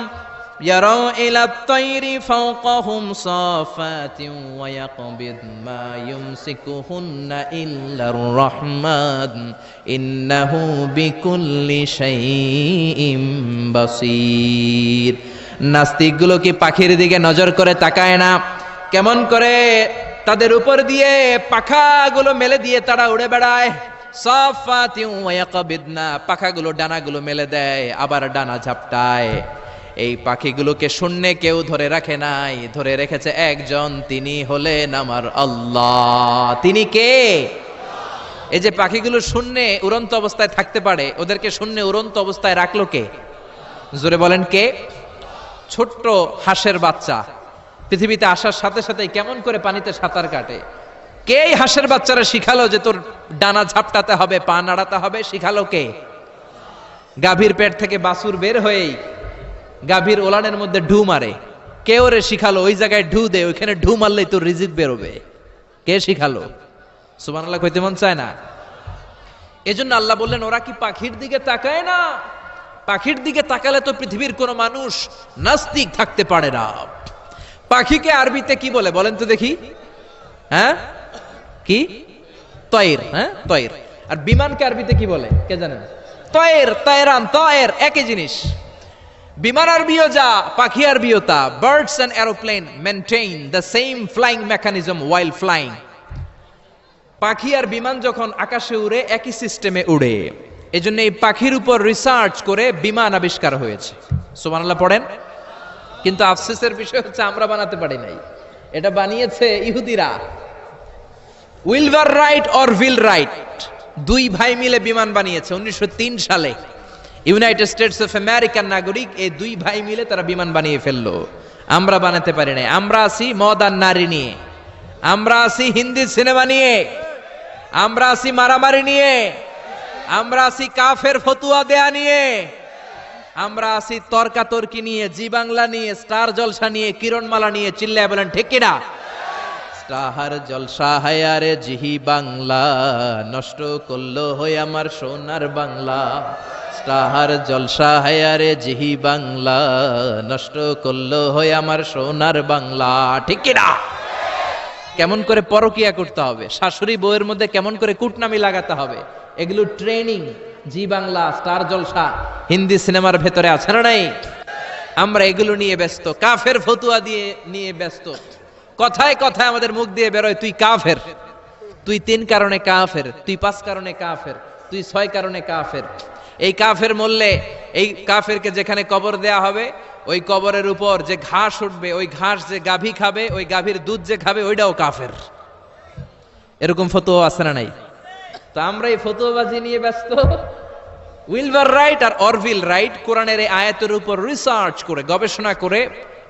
ইয়ারাউ ইলাত তায়রি ফাওকাহুম সাফাতিন ওয়া ইয়াকবিদ মা ইউমসিকুহুন্না ইল্লার রাহমান ইন্নাহু বিকুল্লি শাইইম বাসীর। নাস্তিকগুলো কি পাখির দিকে নজর করে তাকায় না? কেমন করে তাদের উপর দিয়ে পাখাগুলো মেলে দিয়ে তারা উড়ে বেড়ায়। সাফাতিন ওয়া ইয়াকবিদনা, পাখাগুলো ডানাগুলো মেলে দেয় আবার ডানা ঝাপটায়। এই পাখিগুলোকে শূন্যে কেউ ধরে রাখে নাই, ধরে রেখেছে একজন, তিনি হলেন আমার আল্লাহ। তিনি কে? এই যে পাখিগুলো শূন্যে উড়ন্ত অবস্থায় থাকতে পারে, ওদেরকে শূন্যে উড়ন্ত অবস্থায় রাখলো কে? জোরে বলেন কে? ছোট্ট হাঁসের বাচ্চা পৃথিবীতে আসার সাথে সাথে কেমন করে পানিতে সাঁতার কাটে, কে এই হাঁসের বাচ্চারা শিখালো যে তোর ডানা ঝাপটাতে হবে, পা নাড়াতে হবে? শিখালো কে? গাভীর পেট থেকে বাছুর বের হয়েই গাভীর ওলানের মধ্যে ঢু মারে, কে ওরে শিখালো ওই জায়গায় ঢু দে, ওইখানে ঢু মারলেই তোর রিজিক বেরোবে? কে শিখালো? সুবহানাল্লাহ কইতে মন চায় না? এজন্য আল্লাহ বললেন ওরা কি পাখির দিকে তাকায় না? পাখির দিকে তাকালে তো পৃথিবীর কোন মানুষ নাস্তিক থাকতে পারে না। পাখিকে আরবিতে কি বলে বলেন তো দেখি? হ্যাঁ কি? তয়ের। হ্যাঁ তয়ের। আর বিমানকে আরবিতে কি বলে কে জানেন? তয়ের, তয়রান, তয়ের একই জিনিস। বিমান আরবিও যা, পাখি আরবিও তা। Birds and aeroplane maintain the same flying mechanism while flying. পাখি আর বিমান যখন আকাশে উড়ে একই সিস্টেমে উড়ে, এজন্য এই পাখির উপর রিসার্চ করে বিমান আবিষ্কার হয়েছে। সুবহানাল্লাহ পড়েন। কিন্তু আফসোসের বিষয় হচ্ছে আমরা বানাতে পারি নাই, এটা বানিয়েছে ইহুদিরা। Wilbur right or will write দুই ভাই মিলে বিমান বানিয়েছে 1903 সালে। ইউনাইটেড স্টেটস অফ আমেরিকার নাগরিক, এই দুই ভাই মিলে তারা বিমান বানিয়ে ফেললো। আমরা বানাতে পারি নাই। আমরা আছি মদ আর নারী নিয়ে, আমরা আছি হিন্দি সিনেমা নিয়ে, আমরা আছি মারামারি নিয়ে, আমরা আছি কাফের ফতুয়া দেয়া নিয়ে, আমরা আছি তর্কাতর্কি নিয়ে, জি বাংলা নিয়ে, স্টার জলসা নিয়ে, কিরণমালা নিয়ে। চিল্লায় বলেন ঠিক কিনা? স্টার জলসা হায়ারে জিহি বাংলা, নষ্ট করলো হয়ে আমার সোনার বাংলা। স্টার জলসা হায়ারে জিহি বাংলা, নষ্ট করলো হয়ে আমার সোনার বাংলা। ঠিক কিনা? কেমন করে পরকিয়া করতে হবে, শাশুড়ি বউয়ের মধ্যে কেমন করে কুটনামি লাগাতে হবে, এগুলো ট্রেনিং জি বাংলা, স্টার জলসা, হিন্দি সিনেমার ভেতরে আছে না নাই? আমরা এগুলো নিয়ে ব্যস্ত, কাফের ফতুয়া দিয়ে নিয়ে ব্যস্ত। কথায় কথায় আমাদের মুখ দিয়ে বেরোয় তুই কাফের, তুই 3 কারণে কাফের, তুই 5 কারণে কাফের, তুই 6 কারণে কাফের। এই কাফের মরলে এই কাফেরকে যেখানে কবর দেয়া হবে, ওই কবরের উপর যে ঘাস উঠবে, ওই ঘাস যে গাভী খাবে, ওই গাভীর দুধ যে খাবে, ওইটাও কাফের। এরকম ফতোয়া আছে না নাই? তো আমরা এই ফতোয়াবাজি নিয়ে ব্যস্ত। উইলবার রাইট আর অরভিল রাইট কোরআনের এই আয়াতের উপর রিসার্চ করে, গবেষণা করে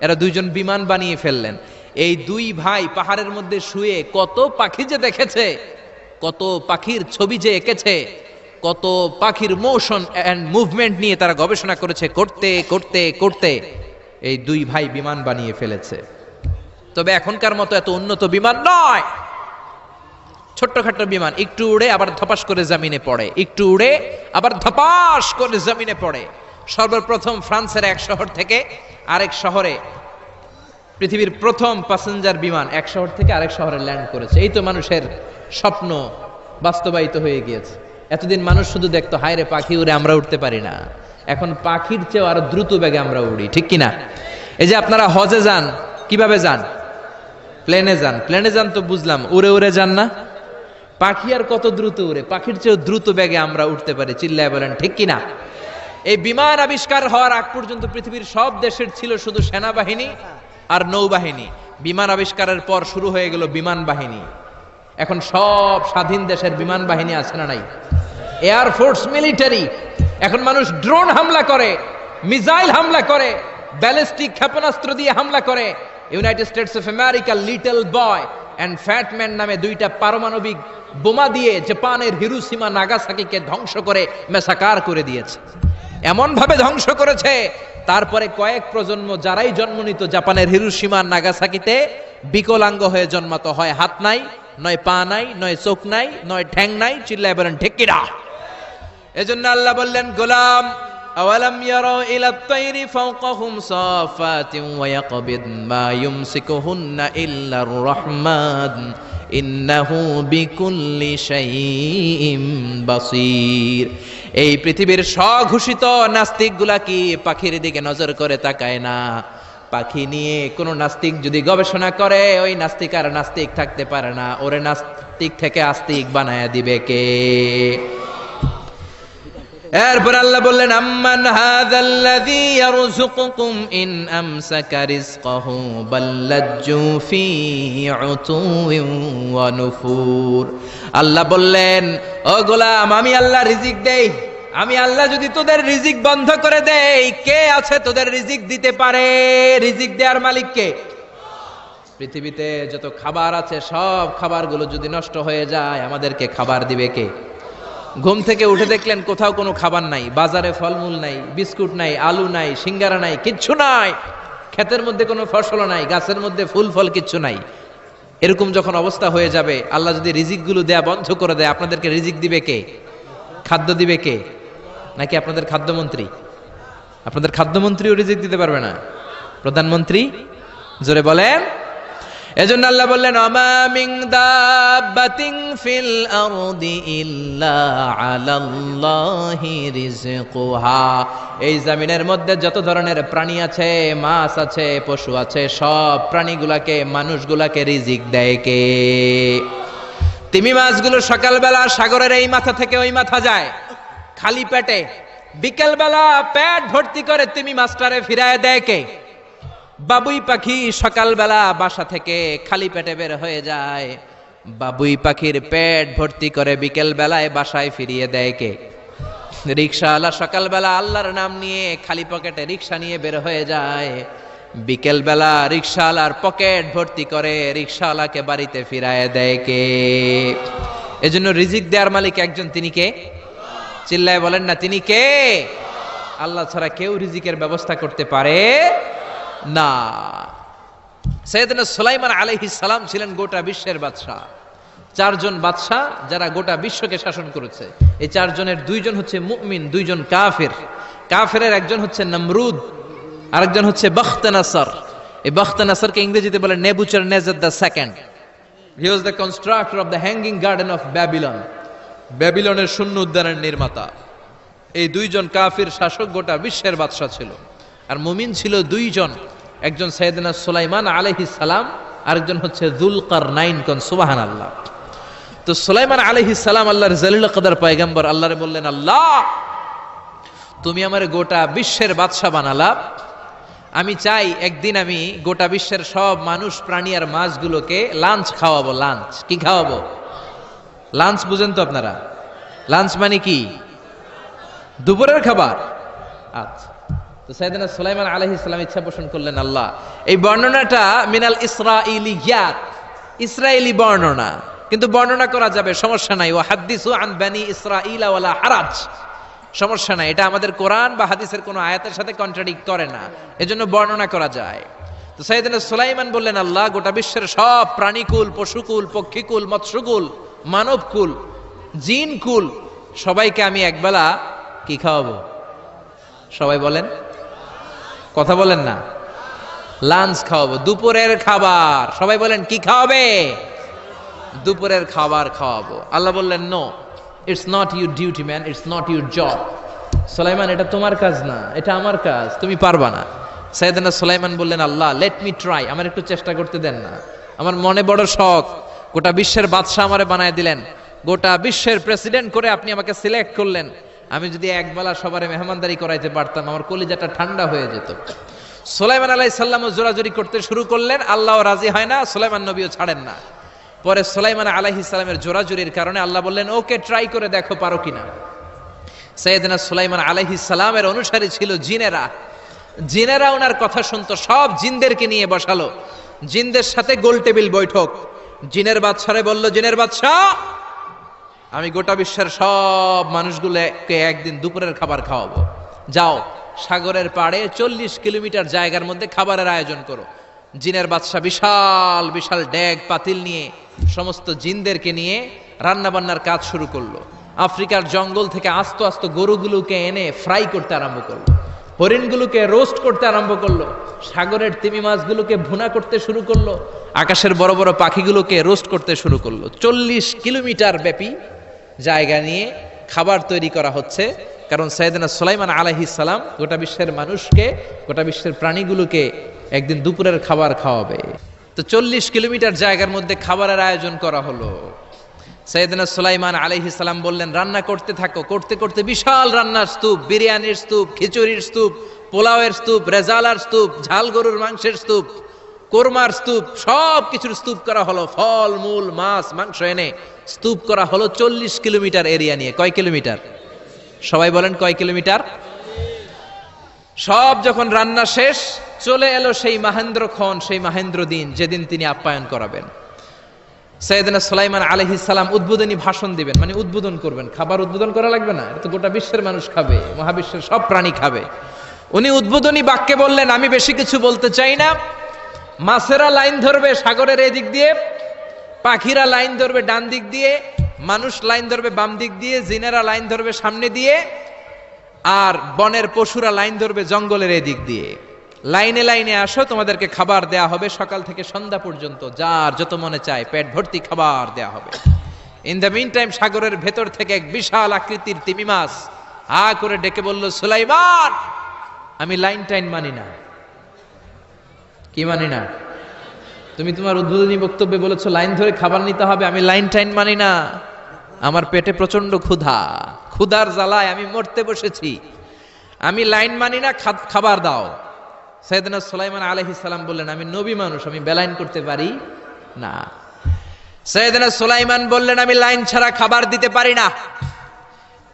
এরা দুইজন বিমান বানিয়ে ফেললেন। এই দুই ভাই পাহাড়ের মধ্যে শুয়ে কত পাখি যে দেখেছে, কত পাখির ছবি যে এঁকেছে, কত পাখির মোশন এন্ড মুভমেন্ট নিয়ে তারা গবেষণা করেছে। করতে করতে করতে এই দুই ভাই বিমান বানিয়ে ফেলেছে। তবে এখনকার মতো এত উন্নত বিমান নয়, ছোট্টখাট্ট বিমান, একটু উড়ে আবার ধপাস করে জমিনে পড়ে, একটু উড়ে আবার ধপাস করে জমিনে পড়ে। সর্বপ্রথম ফ্রান্সের এক শহর থেকে আরেক শহরে পৃথিবীর প্রথম প্যাসেঞ্জার বিমান এক শহর থেকে আরেক শহরে ল্যান্ড করেছে। এই তো মানুষের স্বপ্ন বাস্তবায়িত হয়ে গিয়েছে। এতদিন মানুষ শুধু দেখতো হায় রে পাখি উড়ে, আমরা উঠতে পারি না। এখন পাখির চেয়েও আরো দ্রুত বেগে আমরা উড়ি। ঠিক কিনা? এই যে আপনারা হজে যান, কিভাবে যান? প্লেনে যান। প্লেনে যান তো বুঝলাম, উড়ে উড়ে যান না? পাখি আর কত দ্রুত উড়ে, পাখির চেয়েও দ্রুত বেগে আমরা উঠতে পারি। চিল্লায় বলেন ঠিক কিনা? এই বিমান আবিষ্কার হওয়ার আগ পর্যন্ত পৃথিবীর সব দেশের ছিল শুধু সেনাবাহিনী আর নৌবাহিনী। বিমান আবিষ্কারের পর শুরু হয়ে গেল বিমান বাহিনী। এখন সব স্বাধীন দেশের বিমান বাহিনী আছে না নাই? Air force, military. এখন মানুষ ড্রোন হামলা করে, মিসাইল হামলা করে, ব্যালিস্টিক ক্ষেপণাস্ত্র দিয়ে হামলা করে। United States of America Little Boy and Fat Man নামে দুইটা পারমাণবিক বোমা দিয়ে জাপানের হিরোশিমা নাগাসাকিকে ধ্বংস করে মেসাকার করে দিয়েছে। এমন ভাবে ধ্বংস করেছে, তারপরে কয়েক প্রজন্ম যারাই জন্ম নিত জাপানের হিরোশিমা নাগাসাকিতে বিকলাঙ্গ হয়ে জন্মাতো। হয় হাত নাই, নয় পা নাই, নয় চোখ নাই, নয় ঠ্যাং নাই। চিল্লায় বলেন ঠিক কিনা? এজন্য আল্লাহ বললেন, গোলাম আওয়ালাম ইয়ারাউ ইলাত তাইরি ফাওকাহুম সাফাতিন ওয়া ইয়াকবিদ মা ইউমসিকুহুন্না ইল্লার রহমান ইন্নাহু বিকুল্লি শাইইন বাসীর। এই পৃথিবীর স্বঘোষিত নাস্তিকগুলা কি পাখির দিকে নজর করে তাকায় না? পাখি নিয়ে কোনো নাস্তিক যদি গবেষণা করে, ওই নাস্তিক আর নাস্তিক থাকতে পারে না, ওরে নাস্তিক থেকে আস্তিক বানায়া দিবে কে? এরপর আল্লাহ বললেন, আম্মান হাযাল্লাযী ইয়ারযুকুকুম ইন আমসাকা রিজকাহু বাল্লাজ্জু ফী উতুওয়িন ওয়া নুফুর। আল্লাহ বললেন, ও গোলাম, আমি আল্লাহ রিজিক দেই, আমি আল্লাহ যদি তোদের রিজিক বন্ধ করে দেই, কে আছে তোদের রিজিক দিতে পারে? রিজিক দেওয়ার মালিক কে? পৃথিবীতে যত খাবার আছে সব খাবারগুলো যদি নষ্ট হয়ে যায়, আমাদেরকে খাবার দিবে কে? ঘুম থেকে উঠে দেখলেন কোথাও কোনো খাবার নাই, বাজারে ফলমূল নাই, বিস্কুট নাই, আলু নাই, সিঙ্গারা নাই, কিচ্ছু নাই, ক্ষেতের মধ্যে কোনো ফসল নাই, গাছের মধ্যে ফুল ফল কিচ্ছু নাই। এরকম যখন অবস্থা হয়ে যাবে, আল্লাহ যদি রিজিকগুলো দেয়া বন্ধ করে দেয়, আপনাদেরকে রিজিক দিবে কে? খাদ্য দিবে কে? নাকি আপনাদের খাদ্যমন্ত্রী? আপনাদের খাদ্যমন্ত্রীও রিজিক দিতে পারবে না? প্রধানমন্ত্রী? জোরে বলেন। এজন্য আল্লাহ বললেন, আমা মিন দাব্বাতিন ফিল আরদি ইল্লা আলাল্লাহি রিজকুহা। এই জমিনের মধ্যে যত ধরনের প্রাণী আছে, মাছ আছে, পশু আছে, সব প্রাণীগুলাকে, মানুষগুলাকে রিজিক দেয় কে? তিমি মাছগুলো সকালবেলা সাগরের এই মাথা থেকে ওই মাথা যায় খালি পেটে, বিকেলবেলা পেট ভর্তি করে তিমি মাছটারে ফিরায় দেয় কে? বাবুই পাখি সকালবেলা বাসা থেকে খালি পেটে বের হয়ে যায়, বাবুই পাখির পেট ভর্তি করে বিকেল বেলায় বাসায় ফিরিয়ে দেয় কে? রিকশাওয়ালা সকালবেলা আল্লাহর নাম নিয়ে খালি পকেটে রিকশা নিয়ে বের হয়ে যায়, বিকেল বেলা রিকশাওয়ালার পকেট ভর্তি করে রিকশাওয়ালাকে বাড়িতে ফিরায় দেয় কে? এজন্য রিজিক দেওয়ার মালিক একজন, তিনি কে? চিল্লায় বলেন না, তিনি কে? আল্লাহ ছাড়া কেউ রিজিকের ব্যবস্থা করতে পারে না। সাইয়েদনা সুলাইমান আলাইহিস সালাম ছিলেন গোটা বিশ্বের বাদশা। চারজন বাদশা যারা গোটা বিশ্বকে শাসন করেছে, এই চারজনের দুইজন হচ্ছে মুমিন, দুইজন কাফের। কাফেরের একজন হচ্ছে নমরুদ, আরেকজন হচ্ছে বখতনাসর। এই বখতনাসরকে ইংরেজিতে বলে Nebuchadnezzar the second. He was the constructor of the hanging garden of Babylon. ব্যাবিলনের শূন্য উদ্যানের নির্মাতা। এই দুইজন কাফির শাসক গোটা বিশ্বের বাদশা ছিল। আর মুমিন ছিল দুইজন, একজন সাইয়েদনা সুলাইমান আলাইহিস সালাম, আরেকজন হচ্ছে যুলকারনাইন। কোন সুবহানাল্লাহ। তো সুলাইমান আলাইহিস সালাম আল্লাহর জলিল কদর পয়গম্বর, আল্লাহরে বললেন, আল্লাহ তুমি আমারে গোটা বিশ্বের বাদশা বানালা, আমি চাই একদিন আমি গোটা বিশ্বের সব মানুষ, প্রাণী আর মাছগুলোকে লাঞ্চ খাওয়াবো। লাঞ্চ কি খাওয়াবো? লাঞ্চ বুঝেন তো আপনারা? লাঞ্চ মানে কি? দুপুরের খাবার। আচ্ছা, তো সাইয়েদনা সুলাইমান আলাইহিস সালাম ইচ্ছা পোষণ করলেন, আল্লাহ এই বর্ণনাটা মিনাল ইসরাইলিয়াত, ইসরায়েলি বর্ণনা, কিন্তু বর্ণনা করা যাবে, সমস্যা নাই। ওয়া হাদিসু আন বানি ইসরাঈলা ওয়ালা হারাজ, সমস্যা নাই, এটা আমাদের কোরআন বা হাদিসের কোনো আয়াতের সাথে কন্ট্রাডিক্ট করে না, এজন্য বর্ণনা করা যায়। তো সাইয়েদনা সুলাইমান বললেন, আল্লাহ গোটা বিশ্বের সব প্রাণীকুল, পশুকুল, পক্ষীকুল, মৎস্যকুল, মানবকুল, জিনকুল, সবাইকে আমি একবেলা কি খাওয়াবো? সবাই বলেন, কথা বলেন না। লাঞ্চ খাওয়াবো, দুপুরের খাবার। সবাই বলেন, কি খাওয়াবে? দুপুরের খাবার খাওয়াবো। আল্লাহ বললেন, no, it's not your duty man, it's not your job. Sulaiman, এটা তোমার কাজ না, এটা আমার কাজ, তুমি পারবা না। সাইয়েদনা সুলাইমান বললেন, আল্লাহ লেট মি ট্রাই, আমার একটু চেষ্টা করতে দেন না, আমার মনে বড় শখ, গোটা বিশ্বের বাদশা আমারে বানায় দিলেন, গোটা বিশ্বের প্রেসিডেন্ট করে আপনি আমাকে সিলেক্ট করলেন, আমি যদি একবেলা সবারে মেহমানদারি করাইতে পারতাম, আমার কলিজাটা ঠান্ডা হয়ে যেত। সুলাইমান আলাইহিস সালামও জোরাজুরি করতে শুরু করলেন, আল্লাহও রাজি হয় না, সুলাইমান নবীও ছাড়েন না। পরে সুলাইমান আলাইহিস সালামের জোরাজুরির কারণে আল্লাহ বললেন, ওকে ট্রাই করে দেখো পারো কিনা। সাইয়েদনা সুলাইমান আলাইহিস সালামের অনুসারী ছিল জিনেরা। জিনেরা ওনার কথা শুনতো, সব জিনদেরকে নিয়ে বসালো, জিনদের সাথে গোল টেবিল বৈঠক। জিনের বাদশারে বলল, জিনের বাদশা, আমি গোটা বিশ্বের সব মানুষগুলোকে একদিন দুপুরের খাবার খাওয়াবো, যাও সাগরের পাড়ে 40 কিলোমিটার জায়গার মধ্যে খাবারের আয়োজন করো। জিনের বাদশা বিশাল বিশাল ডেগ পাতিল নিয়ে সমস্ত জিনদেরকে নিয়ে রান্না বান্নার কাজ শুরু করলো। আফ্রিকার জঙ্গল থেকে আস্ত আস্ত গরুগুলোকে এনে ফ্রাই করতে আরম্ভ করলো, হরিণগুলোকে রোস্ট করতে আরম্ভ করলো, সাগরের তিমি মাছগুলোকে ভুনা করতে শুরু করলো, আকাশের বড় বড় পাখিগুলোকে রোস্ট করতে শুরু করলো। 40 কিলোমিটার ব্যাপী জায়গা নিয়ে খাবার তৈরি করা হচ্ছে, কারণ সাইয়েদনা সুলাইমান আলাইহিস সালাম গোটা বিশ্বের মানুষকে, গোটা বিশ্বের প্রাণীগুলোকে একদিন দুপুরের খাবার খাওয়াবে। তো 40 কিলোমিটার জায়গার মধ্যে খাবারের আয়োজন করা হলো। সাইয়েদনা সুলাইমান আলাইহিস সালাম বললেন, রান্না করতে থাকো। করতে করতে বিশাল রান্নার স্তূপ, বিরিয়ানির স্তূপ, খিচুড়ির স্তূপ, পোলাওয়ের স্তূপ, রেজালার স্তূপ, ঝাল গরুর মাংসের স্তূপ, কোরমার স্তূপ, সব কিছুর স্তূপ করা হলো। ফল মূল মাছ মাংস এনে স্তূপ করা হলো 40 কিলোমিটার এরিয়া নিয়ে। কয় কিলোমিটার? সবাই বলেন কয় কিলোমিটার? সব যখন রান্না শেষ, চলে এলো সেই মাহেন্দ্রক্ষণ, সেই মাহেন্দ্র দিন, যেদিন তিনি আপ্যায়ন করাবেন। সাইয়েদনা সুলাইমান আলাইহিস সালাম উদ্বোধনী ভাষণ দিবেন, মানে উদ্বোধন করবেন। খাবার উদ্বোধন করা লাগবে না, এটা তো গোটা বিশ্বের মানুষ খাবে, মহাবিশ্বের সব প্রাণী খাবে। উনি উদ্বোধনী বাক্যে বললেন, আমি বেশি কিছু বলতে চাই না। মাছেরা লাইন ধরবে সাগরের এদিক দিয়ে, পাখিরা লাইন ধরবে ডান দিক দিয়ে, মানুষ লাইন ধরবে বাম দিক দিয়ে, জিনেরা লাইন ধরবে সামনে দিয়ে, আর বনের পশুরা লাইন ধরবে জঙ্গলের এদিক দিয়ে। লাইনে লাইনে আসো, তোমাদেরকে খাবার দেয়া হবে সকাল থেকে সন্ধ্যা পর্যন্ত, যার যত মনে চায় পেট ভর্তি খাবার দেয়া হবে। ইন দ্য মিন টাইম সাগরের ভেতর থেকে এক বিশাল আকৃতির তিমি মাছ হা করে ডেকে বলল, সুলাইমান, আমি লাইন টাইন মানি না। কি মানি না? তুমি তোমার উদ্বোধনী বক্তব্যে বলেছো লাইন ধরে খাবার নিতে হবে, আমি লাইন টাইন মানি না। আমার পেটে প্রচন্ড ক্ষুধা, ক্ষুধার জ্বালায় আমি মরতে বসেছি, আমি লাইন মানি না, খাবার দাও। সাইয়েদনা সুলাইমান আলাইহিস সালাম বললেন, আমি নবী মানুষ, আমি বেলাইন করতে পারি না। সাইয়েদনা সুলাইমান বললেন, আমি লাইন ছাড়া খাবার দিতে পারি না।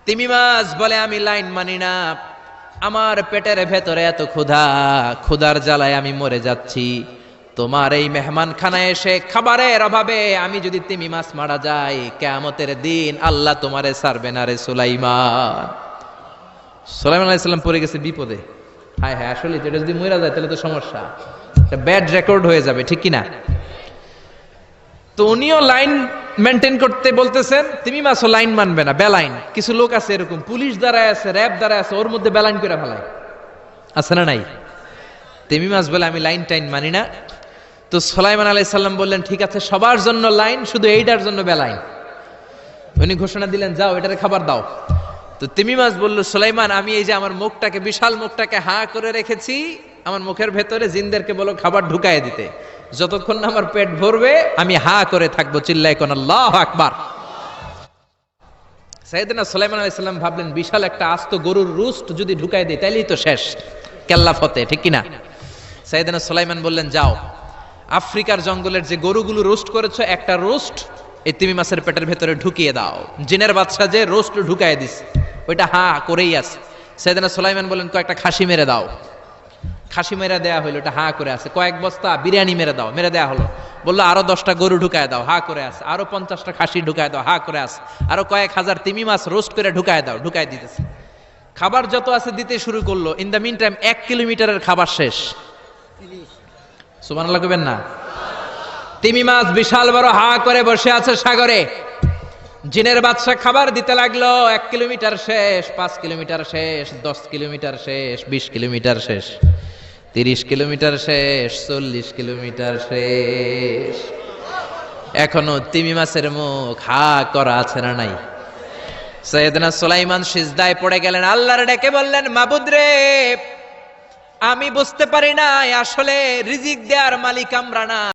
তিমি মাছ বলে, আমি লাইন মানি না, আমার পেটের ভেতরে এত ক্ষুধা, ক্ষুধার জ্বালায় আমি মরে যাচ্ছি। তোমার এই মেহমানখানায় এসে খাবারের অভাবে আমি যদি তিমি মাছ মারা যাই, কিয়ামতের দিন আল্লাহ তোমারে ছাড়বে না রে সুলাইমান। সুলাইমান আলাইহিস সালাম পড়ে গেছে বিপদে। হায় হায়, আসলে এটা যদি মরে যায় তাহলে তো সমস্যা, একটা ব্যাড রেকর্ড হয়ে যাবে, ঠিক কি না? তো উনিও লাইন মেনটেন করতে বলতেছেন, তিমি মাছও লাইন মানবে না, বেলাইন। কিছু লোক আছে এরকম, পুলিশ দাঁড়ায় আছে, র্যাব দাঁড়ায় আছে, ওর মধ্যে বেলাইন করে ফেলায়, আছে না নাই? তিমি মাছ বলে, আমি লাইন টাইন মানি না। তো সুলাইমান আলাইহিস সালাম বললেন, ঠিক আছে, সবার জন্য লাইন, শুধু এইটার জন্য বেলাইন। উনি ঘোষণা দিলেন, যাও এটারে খাবার দাও। তো তিমি মাছ বলল, সুলাইমান, আমি এই যে আমার মুখটাকে, বিশাল মুখটাকে হা করে রেখেছি, আমার মুখের ভেতরে জিনদেরকে বলো খাবার ঢুকায় দিতে, যতক্ষণ না আমার পেট ভরবে আমি হা করে থাকবো, চিল্লায় কোন আল্লাহু আকবার। সাইয়েদনা সুলাইমান আলাইহিস সালাম ভাবলেন, বিশাল একটা আস্ত গরুর রোস্ট যদি ঢুকায় দেয় তাইলেই তো শেষ, কেল্লা ফতে, ঠিক কিনা? সাইয়েদনা সুলাইমান বললেন, যাও আফ্রিকার জঙ্গলের যে গরুগুলো রোস্ট করেছো, একটা রোস্ট এই তিমি মাছের পেটের ভেতরে ঢুকিয়ে দাও। জিনের বাদশা যে রোস্ট ঢুকায় দিস, ওইটা হা করেই আছে। সাইয়েদনা সুলাইমান বললেন, কয়েকটা খাসি মেরে দাও। খাসি মেরে দেয়া হলো, এটা হা করে আছে। কয়েক বস্তা বিরিয়ানি মেরে দাও, মেরে দেয়া হলো। বললো আরো 10টা গরু ঢুকায় দাও, হা করে আছে। আরো 50টা খাসি ঢুকায় দাও, হা করে আছে। আরো কয়েক হাজার তিমি মাছ রোস্ট করে ঢুকায় দাও, ঢুকায় দিতেছে। খাবার যত আছে দিতে শুরু করলো। ইন দ্য মিন টাইম 1 কিলোমিটারের খাবার শেষ। সুবহানাল্লাহ কইবেন না? তিমি মাছ বিশাল বড় হা করে বসে আছে সাগরে। জিনের বাদশা খাবার দিতে লাগলো। 1 কিলোমিটার শেষ, 5 কিলোমিটার শেষ, 10 কিলোমিটার শেষ, 20 কিলোমিটার শেষ, 30 কিলোমিটার শেষ, 40 কিলোমিটার শেষ। এখনো তিমি মাছের মুখ হা করা আছে না নাই? সাইয়েদনা সুলাইমান সিজদায় পড়ে গেলেন, আল্লাহর ডেকে বললেন, মাবুদ রে, আমি বুঝতে পারি না আসলে রিজিক দেওয়ার মালিক আমরা না।